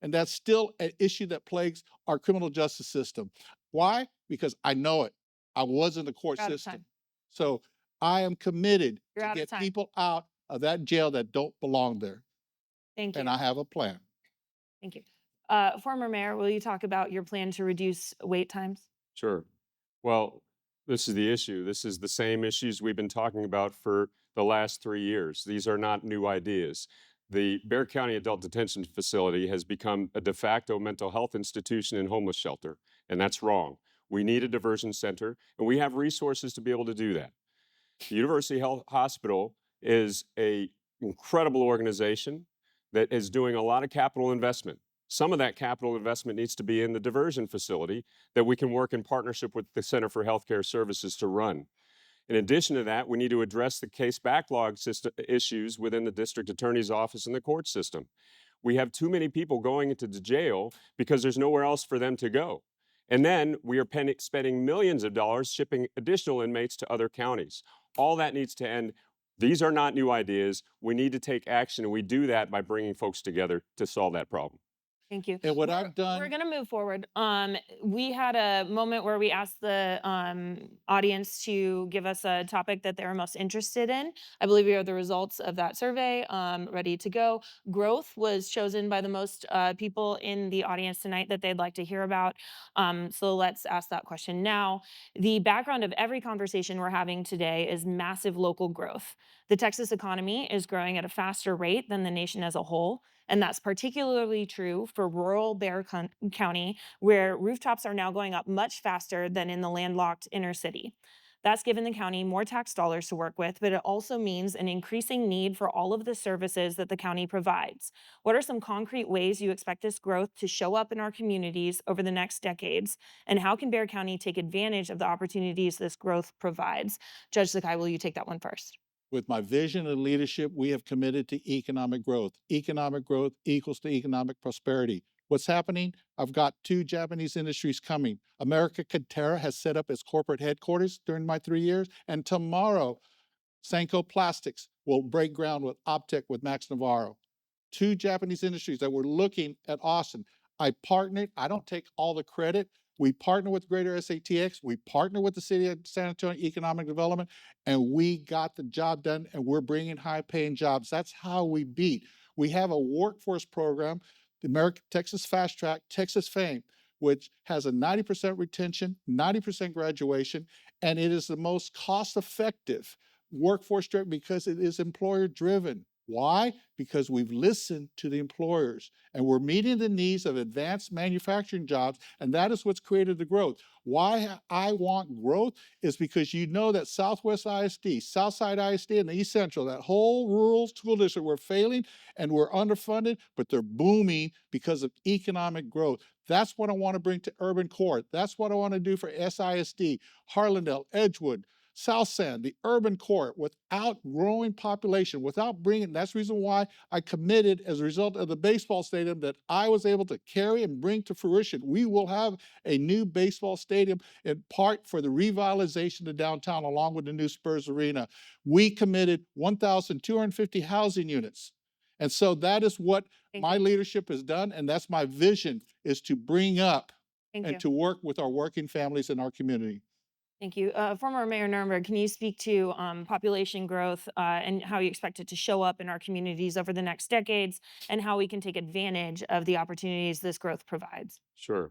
And that's still an issue that plagues our criminal justice system. Why? Because I know it. I was in the court You're out of system. time. So I am committed You're to out of get time. people out of that jail that don't belong there. Thank you. And I have a plan. Thank you. Former Mayor, will you talk about your plan to reduce wait times? Sure. Well, this is the issue. This is the same issues we've been talking about for the last 3 years. These are not new ideas. The Bexar County Adult Detention Facility has become a de facto mental health institution and homeless shelter, and that's wrong. We need a diversion center, and we have resources to be able to do that. The University Health Hospital is an incredible organization that is doing a lot of capital investment. Some of that capital investment needs to be in the diversion facility that we can work in partnership with the Center for Healthcare Services to run. In addition to that, we need to address the case backlog issues within the district attorney's office and the court system. We have too many people going into the jail because there's nowhere else for them to go. And then we are spending millions of dollars shipping additional inmates to other counties. All that needs to end. These are not new ideas. We need to take action, and we do that by bringing folks together to solve that problem. Thank you. And what We're- I've done. We're going to move forward. We had a moment where we asked the audience to give us a topic that they were most interested in. I believe we have the results of that survey ready to go. Growth was chosen by the most people in the audience tonight that they'd like to hear about. So let's ask that question now. The background of every conversation we're having today is massive local growth. The Texas economy is growing at a faster rate than the nation as a whole. And that's particularly true for rural Bexar County, where rooftops are now going up much faster than in the landlocked inner city. That's given the county more tax dollars to work with, but it also means an increasing need for all of the services that the county provides. What are some concrete ways you expect this growth to show up in our communities over the next decades? And how can Bexar County take advantage of the opportunities this growth provides? Judge Sakai, will you take that one first? With my vision and leadership, we have committed to economic growth. Economic growth equals to economic prosperity. What's happening? I've got 2 Japanese industries coming. America Cantera has set up its corporate headquarters during my 3 years, and tomorrow, Sanko Plastics will break ground with Optech with Max Navarro. 2 Japanese industries that were looking at Austin. I partnered. I don't take all the credit. We partner with Greater SATX. We partner with the City of San Antonio Economic Development, and we got the job done, and we're bringing high-paying jobs. That's how we beat. We have a workforce program, the American Texas Fast Track, Texas Fame, which has a 90% retention, 90% graduation, and it is the most cost-effective workforce driven because it is employer-driven. Why? Because we've listened to the employers and we're meeting the needs of advanced manufacturing jobs, and that is what's created the growth. Why I want growth is because you know that Southwest ISD, Southside ISD, and the East Central, that whole rural school district, we're failing and we're underfunded, but they're booming because of economic growth. That's what I want to bring to urban core. That's what I want to do for SISD, Harlandale, Edgewood, South Sand, the urban core, without growing population, without bringing, that's the reason why I committed as a result of the baseball stadium that I was able to carry and bring to fruition. We will have a new baseball stadium in part for the revitalization of downtown along with the new Spurs Arena. We committed 1,250 housing units. And so that is what my leadership has done, and that's my vision, is to bring up Thank and you. to work with our working families in our community. Thank you. Former Mayor Nirenberg, can you speak to population growth and how you expect it to show up in our communities over the next decades and how we can take advantage of the opportunities this growth provides? Sure.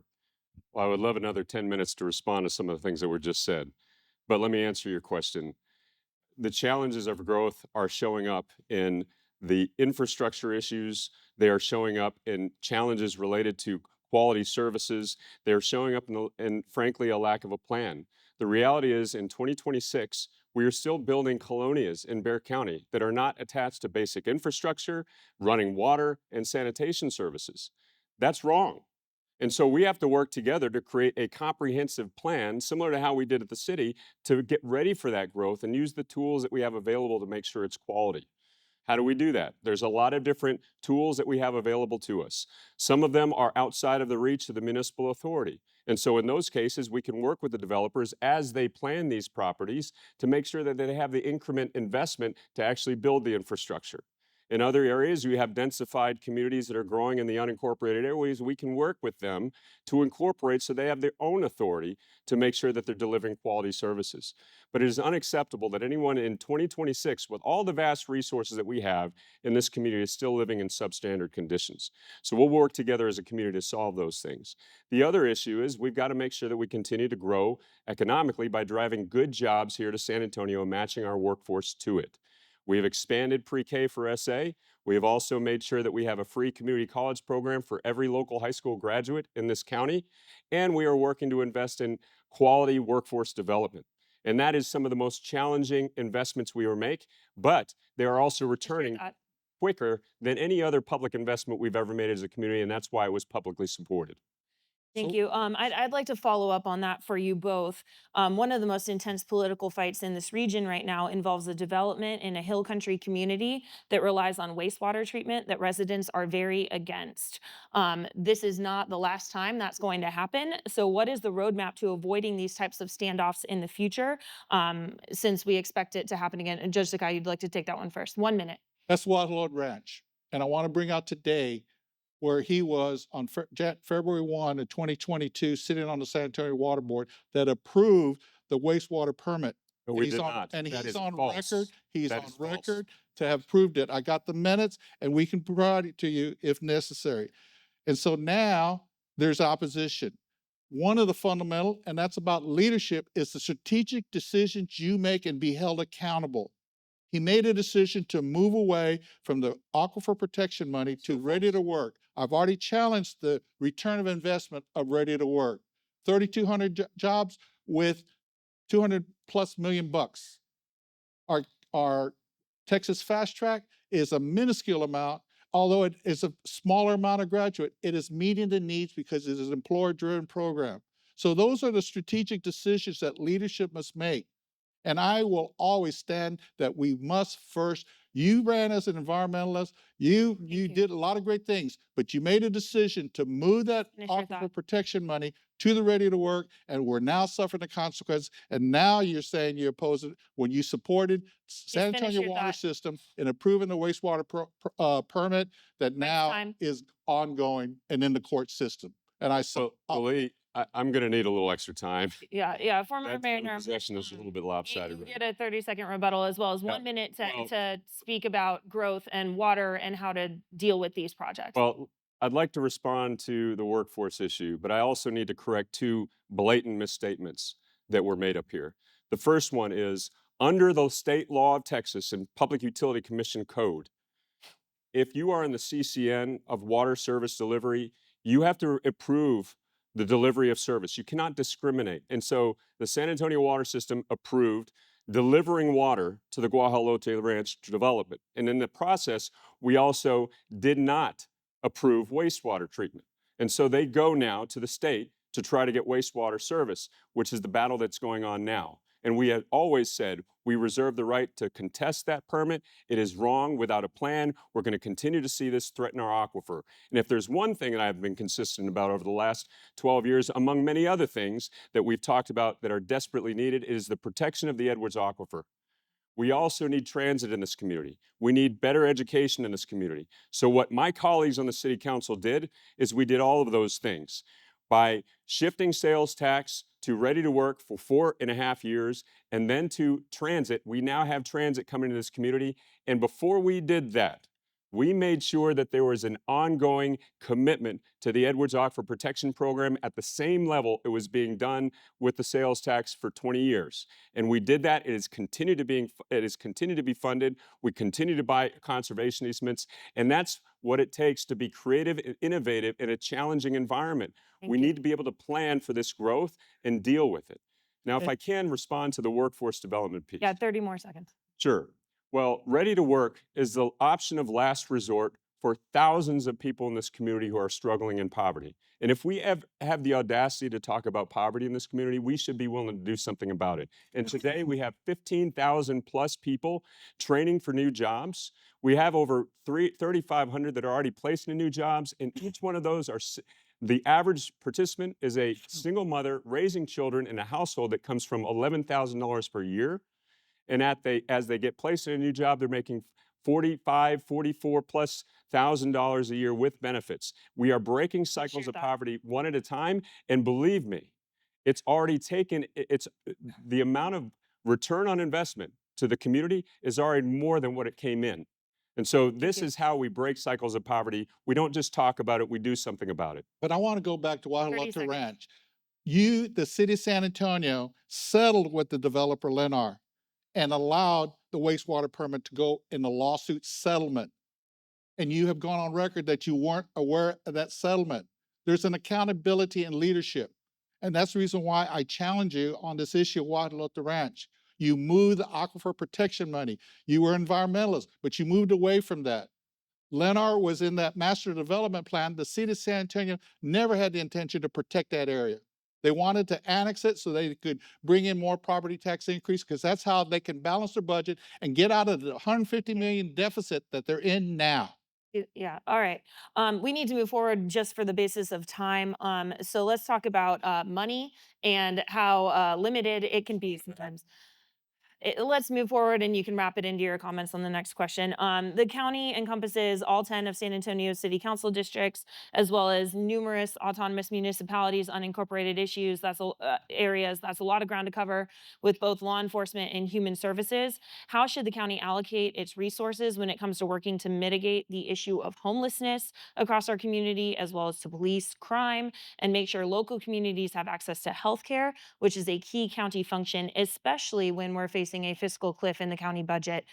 Well, I would love another 10 minutes to respond to some of the things that were just said. But let me answer your question. The challenges of growth are showing up in the infrastructure issues. They are showing up in challenges related to quality services. They're showing up in frankly, a lack of a plan. The reality is in 2026, we are still building colonias in Bexar County that are not attached to basic infrastructure, running water and sanitation services. That's wrong. And so we have to work together to create a comprehensive plan, similar to how we did at the city, to get ready for that growth and use the tools that we have available to make sure it's quality. How do we do that? There's a lot of different tools that we have available to us. Some of them are outside of the reach of the municipal authority. And so in those cases, we can work with the developers as they plan these properties to make sure that they have the increment investment to actually build the infrastructure. In other areas, you have densified communities that are growing in the unincorporated areas. We can work with them to incorporate so they have their own authority to make sure that they're delivering quality services. But it is unacceptable that anyone in 2026, with all the vast resources that we have in this community, is still living in substandard conditions. So we'll work together as a community to solve those things. The other issue is we've got to make sure that we continue to grow economically by driving good jobs here to San Antonio and matching our workforce to it. We have expanded pre-K for SA. We have also made sure that we have a free community college program for every local high school graduate in this county. And we are working to invest in quality workforce development. And that is some of the most challenging investments we will make, but they are also returning quicker than any other public investment we've ever made as a community, and that's why it was publicly supported. Thank So- you. I'd like to follow up on that for you both. One of the most intense political fights in this region right now involves the development in a hill country community that relies on wastewater treatment that residents are very against. This is not the last time that's going to happen. So what is the roadmap to avoiding these types of standoffs in the future, since we expect it to happen again? And Judge Sakai, you'd like to take that one first. 1 minute. That's Wildwood Ranch. And I want to bring out today where he was on February 1 of 2022, sitting on the San Antonio Water Board that approved the wastewater permit. No, we He's did on, not. and That he's is on false. record. He's That on is false. record to have proved it. I got the minutes, and we can provide it to you if necessary. And so now there's opposition. One of the fundamental, and that's about leadership, is the strategic decisions you make and be held accountable. He made a decision to move away from the aquifer protection money to ready to work. I've already challenged the return of investment of ready to work. 3,200 jobs with 200 plus million bucks. Our Texas Fast Track is a minuscule amount, although it is a smaller amount of graduate. It is meeting the needs because it is an employer-driven program. So those are the strategic decisions that leadership must make. And I will always stand that we must first, you ran as an environmentalist, you did a lot of great things, but you made a decision to move that Finish your aquifer thought. protection money to the ready to work, and we're now suffering the consequences. And now you're saying you oppose it when you supported San finish Antonio your water thought. system in approving the wastewater permit that now time. is ongoing and in the court system. And I saw. Well, Lee, I'm going to need a little extra time. Yeah. Former That Mayor time possession is a little bit lopsided. You right get a 30-second rebuttal as well as Yeah. 1 minute Well- to speak about growth and water and how to deal with these projects. Well, I'd like to respond to the workforce issue, but I also need to correct two blatant misstatements that were made up here. The first one is under the state law of Texas and Public Utility Commission code, if you are in the CCN of water service delivery, you have to approve the delivery of service. You cannot discriminate. And so the San Antonio water system approved delivering water to the Guajalote Ranch development. And in the process, we also did not approve wastewater treatment. And so they go now to the state to try to get wastewater service, which is the battle that's going on now. And we had always said we reserve the right to contest that permit. It is wrong without a plan. We're going to continue to see this threaten our aquifer. And if there's one thing that I've been consistent about over the last 12 years, among many other things that we've talked about that are desperately needed, is the protection of the Edwards Aquifer. We also need transit in this community. We need better education in this community. So what my colleagues on the city council did is we did all of those things. By shifting sales tax to ready to work for 4.5 years and then to transit, we now have transit coming to this community. And before we did that, we made sure that there was an ongoing commitment to the Edwards Aquifer Protection Program at the same level it was being done with the sales tax for 20 years. And we did that. It has continued to be funded. We continue to buy conservation easements, and that's what it takes to be creative and innovative in a challenging environment. We need to be able to plan for this growth and deal with it. Now, if Good. I can respond to the workforce development piece. Yeah, 30 more seconds. Sure. Well, ready to work is the option of last resort for thousands of people in this community who are struggling in poverty. And if we have the audacity to talk about poverty in this community, we should be willing to do something about it. And today we have 15,000 plus people training for new jobs. We have over 3,500 that are already placed in new jobs, and each one of those are the average participant is a single mother raising children in a household that comes from $11,000 per year. And as they get placed in a new job, they're making $45,000, $44,000+ a year with benefits. We are breaking cycles of poverty one at a time. And believe me, it's already taken, the amount of return on investment to the community is already more than what it came in. And so this is how we break cycles of poverty. We don't just talk about it, we do something about it. But I want to go back to 30 Guadalupe seconds. Ranch. The city of San Antonio, settled with the developer Lennar and allowed the wastewater permit to go in the lawsuit settlement. And you have gone on record that you weren't aware of that settlement. There's an accountability and leadership. And that's the reason why I challenge you on this issue of Guadalupe Ranch. You moved the aquifer protection money. You were environmentalists, but you moved away from that. Lennar was in that master development plan. The city of San Antonio never had the intention to protect that area. They wanted to annex it so they could bring in more property tax increase, because that's how they can balance their budget and get out of the $150 million deficit that they're in now. Yeah, all right. We need to move forward just for the basis of time. So let's talk about money and how limited it can be sometimes. Let's move forward and you can wrap it into your comments on the next question. The county encompasses all 10 of San Antonio's city council districts, as well as numerous autonomous municipalities, unincorporated areas. That's a lot of ground to cover with both law enforcement and human services. How should the county allocate its resources when it comes to working to mitigate the issue of homelessness across our community, as well as to police crime and make sure local communities have access to healthcare, which is a key county function, especially when we're facing a fiscal cliff in the county budget?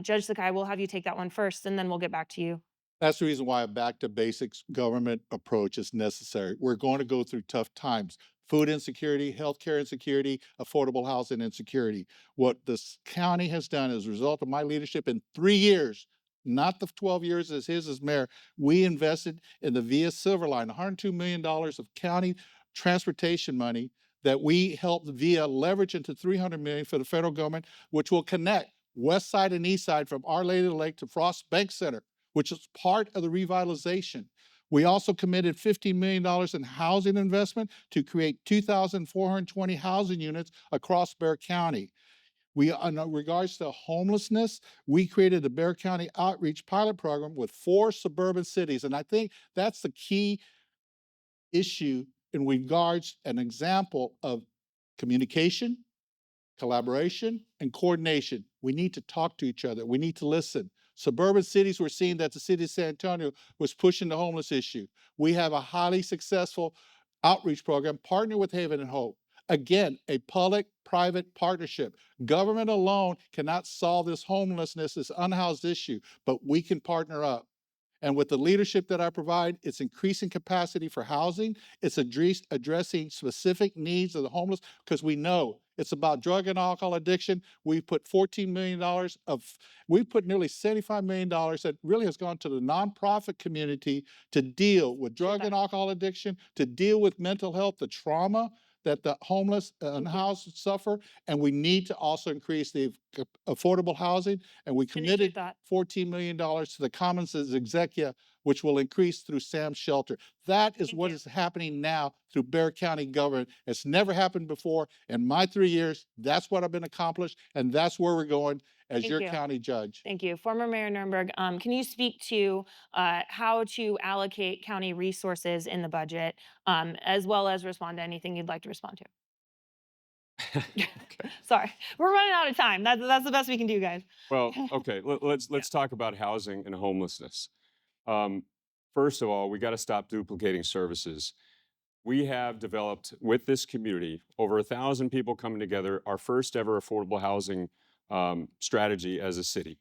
Judge Sakai, we'll have you take that one first, and then we'll get back to you. That's the reason why a back to basics government approach is necessary. We're going to go through tough times. Food insecurity, healthcare insecurity, affordable housing insecurity. What this county has done as a result of my leadership in 3 years, not the 12 years as his as mayor, we invested in the Via Silver Line, $102 million of county transportation money that we helped Via leverage into $300 million for the federal government, which will connect west side and east side from Our Lady of the Lake to Frost Bank Center, which is part of the revitalization. We also committed $15 million in housing investment to create 2,420 housing units across Bexar County. In regards to homelessness, we created the Bexar County Outreach Pilot Program with 4 suburban cities. And I think that's the key issue in regards an example of communication, collaboration, and coordination. We need to talk to each other. We need to listen. Suburban cities were seeing that the city of San Antonio was pushing the homeless issue. We have a highly successful outreach program partnered with Haven and Hope. Again, a public-private partnership. Government alone cannot solve this homelessness, this unhoused issue, but we can partner up. And with the leadership that I provide, it's increasing capacity for housing. It's addressing specific needs of the homeless, because we know it's about drug and alcohol addiction. We put $14 million we put nearly $75 million that really has gone to the nonprofit community to deal with drug and alcohol addiction, to deal with mental health, the trauma that the homeless and unhoused suffer, and we need to also increase the affordable housing. And we Finish your committed thought. $14 million to the Commons as executive, which will increase through Sam's Shelter. That is Thank what you. is happening now through Bexar County government. It's never happened before. In my 3 years, that's what I've been accomplished, and that's where we're going as Thank your you. county judge. Thank you. Former Mayor Nirenberg, can you speak to how to allocate county resources in the budget, as well as respond to anything you'd like to respond to? Okay. Sorry, we're running out of time. That's the best we can do, guys. Well, okay. Let's talk about housing and homelessness. Um, First of all, we got to stop duplicating services. We have developed with this community over 1,000 people coming together our first ever affordable housing strategy as a city.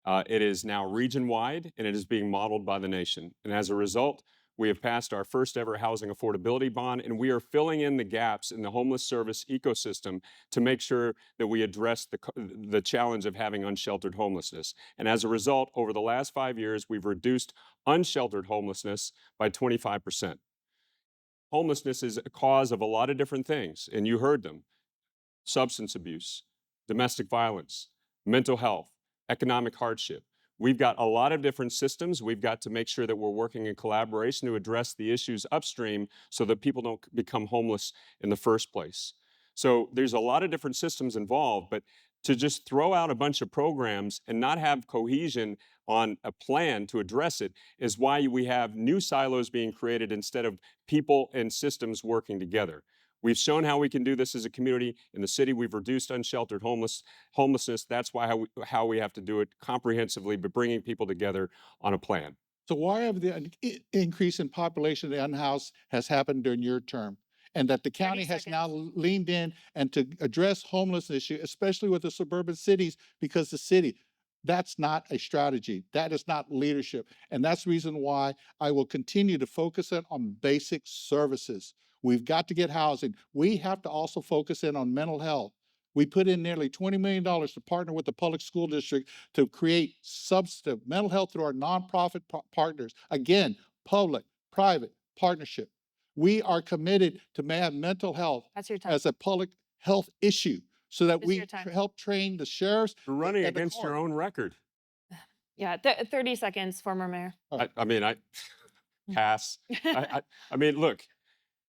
It is now region wide and it is being modeled by the nation. And as a result, we have passed our first ever housing affordability bond, and we are filling in the gaps in the homeless service ecosystem to make sure that we address the challenge of having unsheltered homelessness. And as a result, over the last 5 years, we've reduced unsheltered homelessness by 25%. Homelessness is a cause of a lot of different things, and you heard them: substance abuse, domestic violence, mental health, economic hardship. We've got a lot of different systems. We've got to make sure that we're working in collaboration to address the issues upstream so that people don't become homeless in the first place. So there's a lot of different systems involved, but to just throw out a bunch of programs and not have cohesion on a plan to address it is why we have new silos being created instead of people and systems working together. We've shown how we can do this as a community. In the city, we've reduced unsheltered homelessness. That's why how we have to do it comprehensively, but bringing people together on a plan. So why have the increase in population of the unhoused has happened during your term? And that the county has now leaned in and to address homeless issue, especially with the suburban cities, because the city, that's not a strategy. That is not leadership. And that's the reason why I will continue to focus in on basic services. We've got to get housing. We have to also focus in on mental health. We put in nearly $20 million to partner with the public school district to create substantive mental health through our nonprofit partners. Again, public, private partnership. We are committed to have mental health That's your time. as a public health issue so that That's we your time. help train the sheriffs. You're running and the against your court. own record. Yeah, 30 seconds, former mayor. I pass. I mean, look,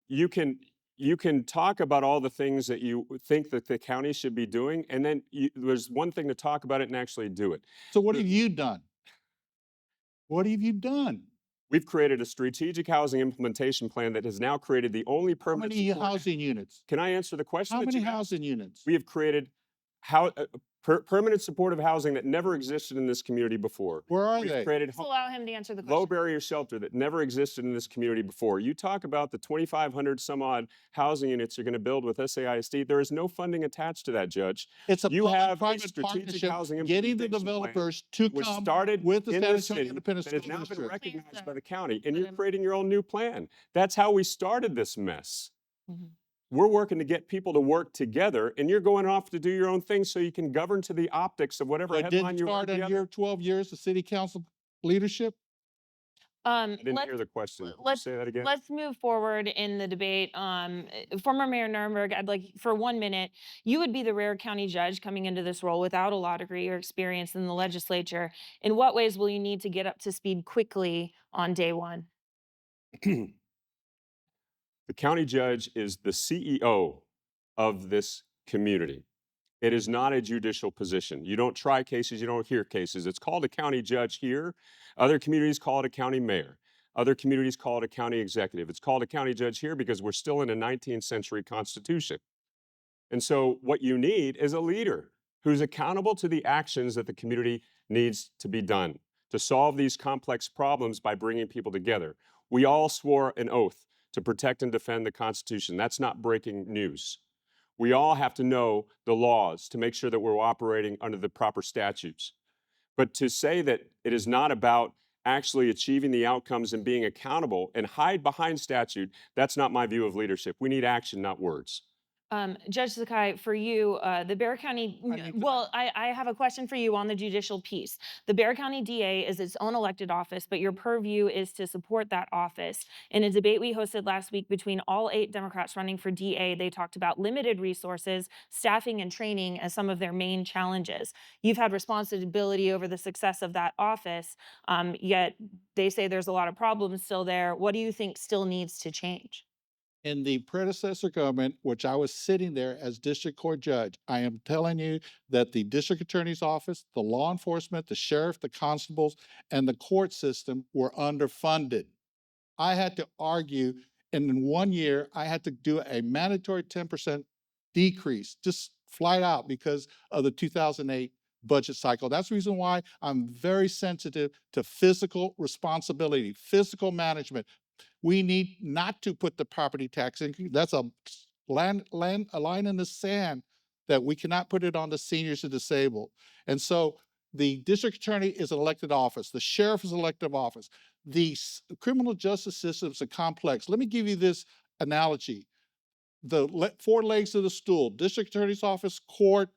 you can talk about all the things that you think that the county should be doing, and then there's one thing to talk about it and actually do it. So what have you done? What have you done? We've created a strategic housing implementation plan that has now created the only How permanent many support. housing units? Can I answer the question? How that many you asked? housing units? We have created permanent supportive housing that never existed in this community before. Where are We've they? created Just allow him to answer the low question. barrier shelter that never existed in this community before. You talk about the 2,500 some odd housing units you're going to build with SAISD. There is no funding attached to that, Judge. It's a You have a public-private strategic partnership, housing getting the implementation plan developers to which come started with the in San this Antonio city Independent that has School now been District. recognized Please, by the county, and let you're him- creating your own new plan. That's how we started this mess. Mhm. We're working to get people to work together, and you're going off to do your own thing so you can govern to the optics of whatever So it headline didn't you start want. on your 12 years of city council leadership? I didn't Let's hear the question. Could you let's say that again? let's move forward in the debate. Former Mayor Nirenberg, I'd like for 1 minute. You would be the rare county judge coming into this role without a law degree or experience in the legislature. In what ways will you need to get up to speed quickly on day one? The county judge is the CEO of this community. It is not a judicial position. You don't try cases, you don't hear cases. It's called a county judge here. Other communities call it a county mayor. Other communities call it a county executive. It's called a county judge here because we're still in a 19th century constitution. And so what you need is a leader who's accountable to the actions that the community needs to be done to solve these complex problems by bringing people together. We all swore an oath to protect and defend the Constitution. That's not breaking news. We all have to know the laws to make sure that we're operating under the proper statutes. But to say that it is not about actually achieving the outcomes and being accountable and hide behind statute, that's not my view of leadership. We need action, not words. Judge Sakai, for you, the Bexar County, I need to- well, I have a question for you on the judicial piece. The Bexar County DA is its own elected office, but your purview is to support that office. In a debate we hosted last week between all 8 Democrats running for DA, they talked about limited resources, staffing, and training as some of their main challenges. You've had responsibility over the success of that office, yet they say there's a lot of problems still there. What do you think still needs to change? In the predecessor government, which I was sitting there as district court judge, I am telling you that the district attorney's office, the law enforcement, the sheriff, the constables, and the court system were underfunded. I had to argue, and in 1 year, I had to do a mandatory 10% decrease, just flat out because of the 2008 budget cycle. That's the reason why I'm very sensitive to fiscal responsibility, fiscal management. We need not to put the property tax increase. That's a a line in the sand that we cannot put it on the seniors and disabled. And so the district attorney is an elected office. The sheriff is an elected office. The criminal justice system is a complex. Let me give you this analogy. The 4 legs of the stool, district attorney's office, court,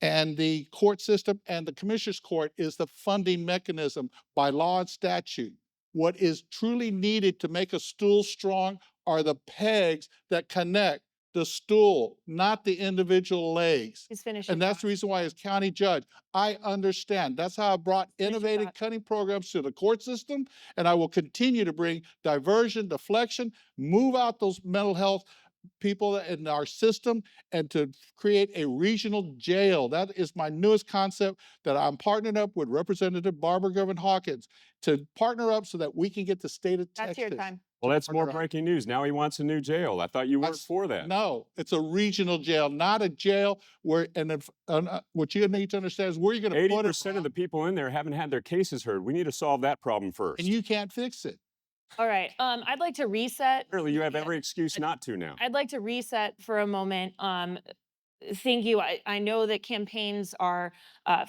and the court system and the commissioner's court is the funding mechanism by law and statute. What is truly needed to make a stool strong are the pegs that connect the stool, not the individual legs. Please finish And your that's the thought. reason why, as county judge, I understand. That's how I brought Finish your innovative thought. cutting programs to the court system, and I will continue to bring diversion, deflection, move out those mental health people in our system, and to create a regional jail. That is my newest concept that I'm partnering up with Representative Barbara Gervin Hawkins to partner up so that we can get the state of That's Texas. your time. Well, that's more partner up. breaking news. Now he wants a new jail. I thought you weren't for that. No, it's a regional jail, not a jail where, and if, what you need to understand is where you're going to put it. 80% of the people in there haven't had their cases heard. We need to solve that problem first. And you can't fix it. All right. I'd like to reset. Clearly, you have every excuse not to now. I'd like to reset for a moment. Thank you. I know that campaigns are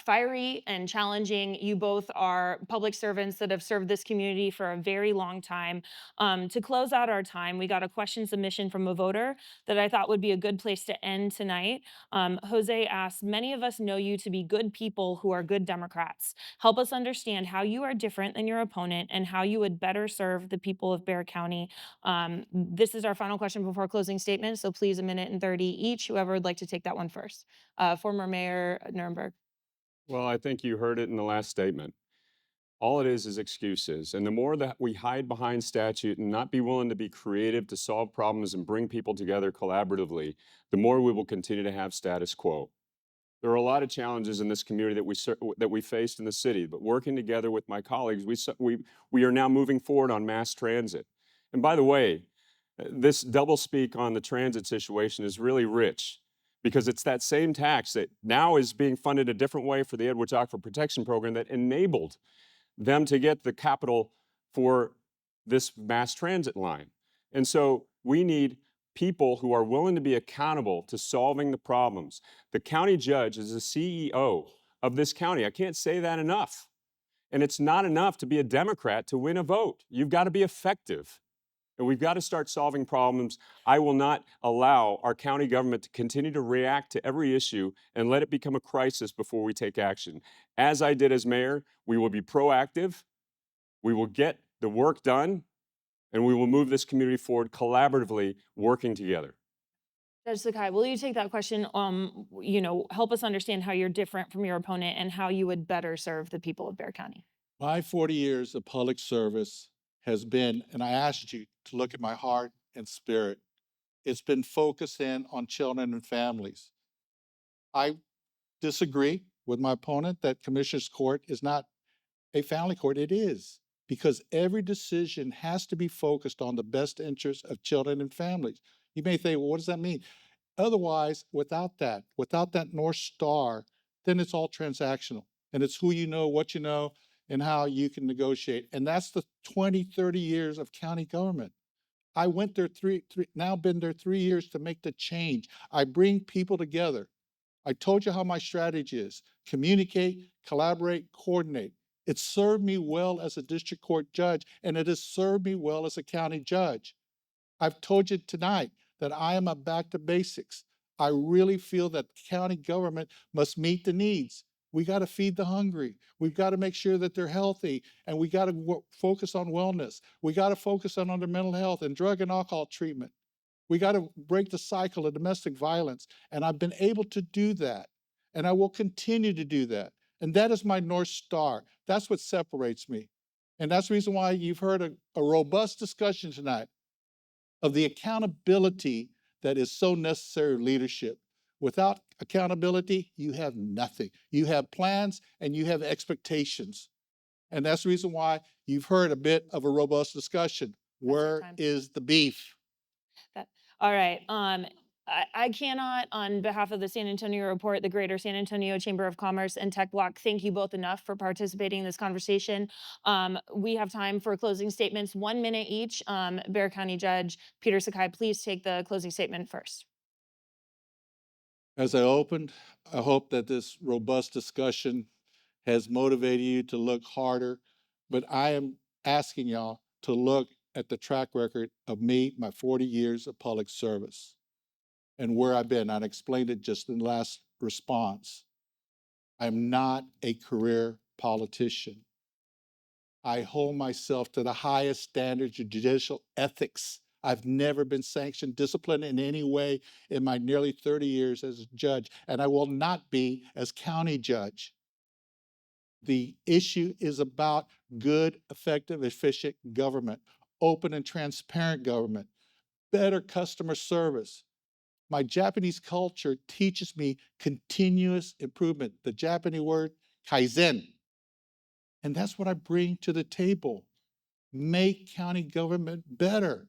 fiery and challenging. You both are public servants that have served this community for a very long time. To close out our time, we got a question submission from a voter that I thought would be a good place to end tonight. Jose asked, many of us know you to be good people who are good Democrats. Help us understand how you are different than your opponent and how you would better serve the people of Bexar County. This is our final question before closing statements, so please 1:30 each. Whoever would like to take that one first. Former Mayor Nirenberg. Well, I think you heard it in the last statement. All it is excuses. And the more that we hide behind statute and not be willing to be creative to solve problems and bring people together collaboratively, the more we will continue to have status quo. There are a lot of challenges in this community that we faced in the city, but working together with my colleagues, we are now moving forward on mass transit. And by the way, this doublespeak on the transit situation is really rich because it's that same tax that now is being funded a different way for the Edwards Aquifer Protection Program that enabled them to get the capital for this mass transit line. And so we need people who are willing to be accountable to solving the problems. The county judge is the CEO of this county. I can't say that enough. And it's not enough to be a Democrat to win a vote. You've got to be effective. And we've got to start solving problems. I will not allow our county government to continue to react to every issue and let it become a crisis before we take action. As I did as mayor, we will be proactive, we will get the work done, and we will move this community forward collaboratively, working together. Judge Sakai, will you take that question? Help us understand how you're different from your opponent and how you would better serve the people of Bexar County. My 40 years of public service has been, and I asked you to look at my heart and spirit, it's been focused in on children and families. I disagree with my opponent that Commissioner's Court is not a family court. It is, because every decision has to be focused on the best interests of children and families. You may think, well, what does that mean? Otherwise, without that North Star, then it's all transactional. And it's who you know, what you know, and how you can negotiate. And that's the 20, 30 years of county government. I went there now been there 3 years to make the change. I bring people together. I told you how my strategy is: communicate, collaborate, coordinate. It served me well as a district court judge, and it has served me well as a county judge. I've told you tonight that I am a back to basics. I really feel that county government must meet the needs. We got to feed the hungry. We've got to make sure that they're healthy, and we got to focus on wellness. We got to focus on their mental health and drug and alcohol treatment. We got to break the cycle of domestic violence. And I've been able to do that. And I will continue to do that. And that is my North Star. That's what separates me. And that's the reason why you've heard a robust discussion tonight of the accountability that is so necessary in leadership. Without accountability, you have nothing. You have plans and you have expectations. And that's the reason why you've heard a bit of a robust discussion. Where is the beef? All right. I cannot, on behalf of the San Antonio Report, the Greater San Antonio Chamber of Commerce, and Tech Bloc, thank you both enough for participating in this conversation. We have time for closing statements, 1 minute each. Bexar County Judge Peter Sakai, please take the closing statement first. As I opened, I hope that this robust discussion has motivated you to look harder, but I am asking y'all to look at the track record of me, my 40 years of public service, and where I've been. I explained it just in the last response. I'm not a career politician. I hold myself to the highest standards of judicial ethics. I've never been sanctioned, disciplined in any way in my nearly 30 years as a judge, and I will not be as county judge. The issue is about good, effective, efficient government, open and transparent government, better customer service. My Japanese culture teaches me continuous improvement, the Japanese word kaizen. And that's what I bring to the table. Make county government better.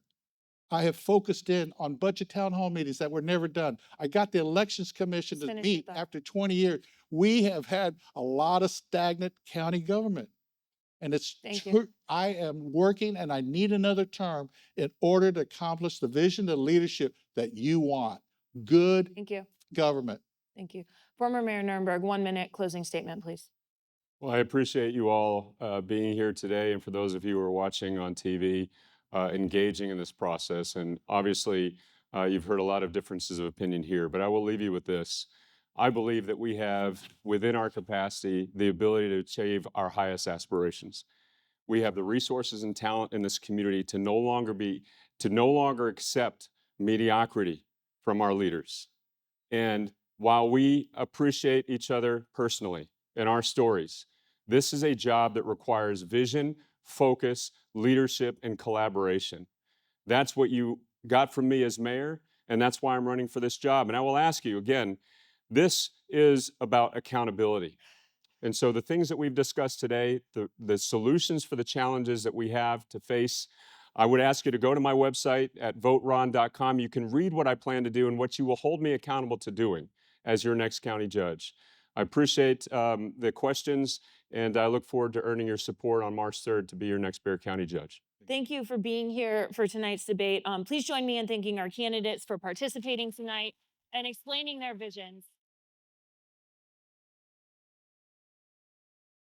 I have focused in on budget town hall meetings that were never done. I got the Elections Commission to meet after 20 years. We have had a lot of stagnant county government. And it's true. I am working and I need another term in order to accomplish the vision and leadership that you want. Good government. Thank you. Former Mayor Nirenberg, 1 minute closing statement, please. Well, I appreciate you all being here today, and for those of you who are watching on TV, engaging in this process. And obviously, you've heard a lot of differences of opinion here, but I will leave you with this. I believe that we have, within our capacity, the ability to achieve our highest aspirations. We have the resources and talent in this community to no longer accept mediocrity from our leaders. And while we appreciate each other personally and our stories, this is a job that requires vision, focus, leadership, and collaboration. That's what you got from me as mayor, and that's why I'm running for this job. And I will ask you again, this is about accountability. And so the things that we've discussed today, the solutions for the challenges that we have to face, I would ask you to go to my website at voteron.com. You can read what I plan to do and what you will hold me accountable to doing as your next county judge. I appreciate the questions, and I look forward to earning your support on March 3rd to be your next Bexar County judge. Thank you for being here for tonight's debate. Please join me in thanking our candidates for participating tonight and explaining their visions.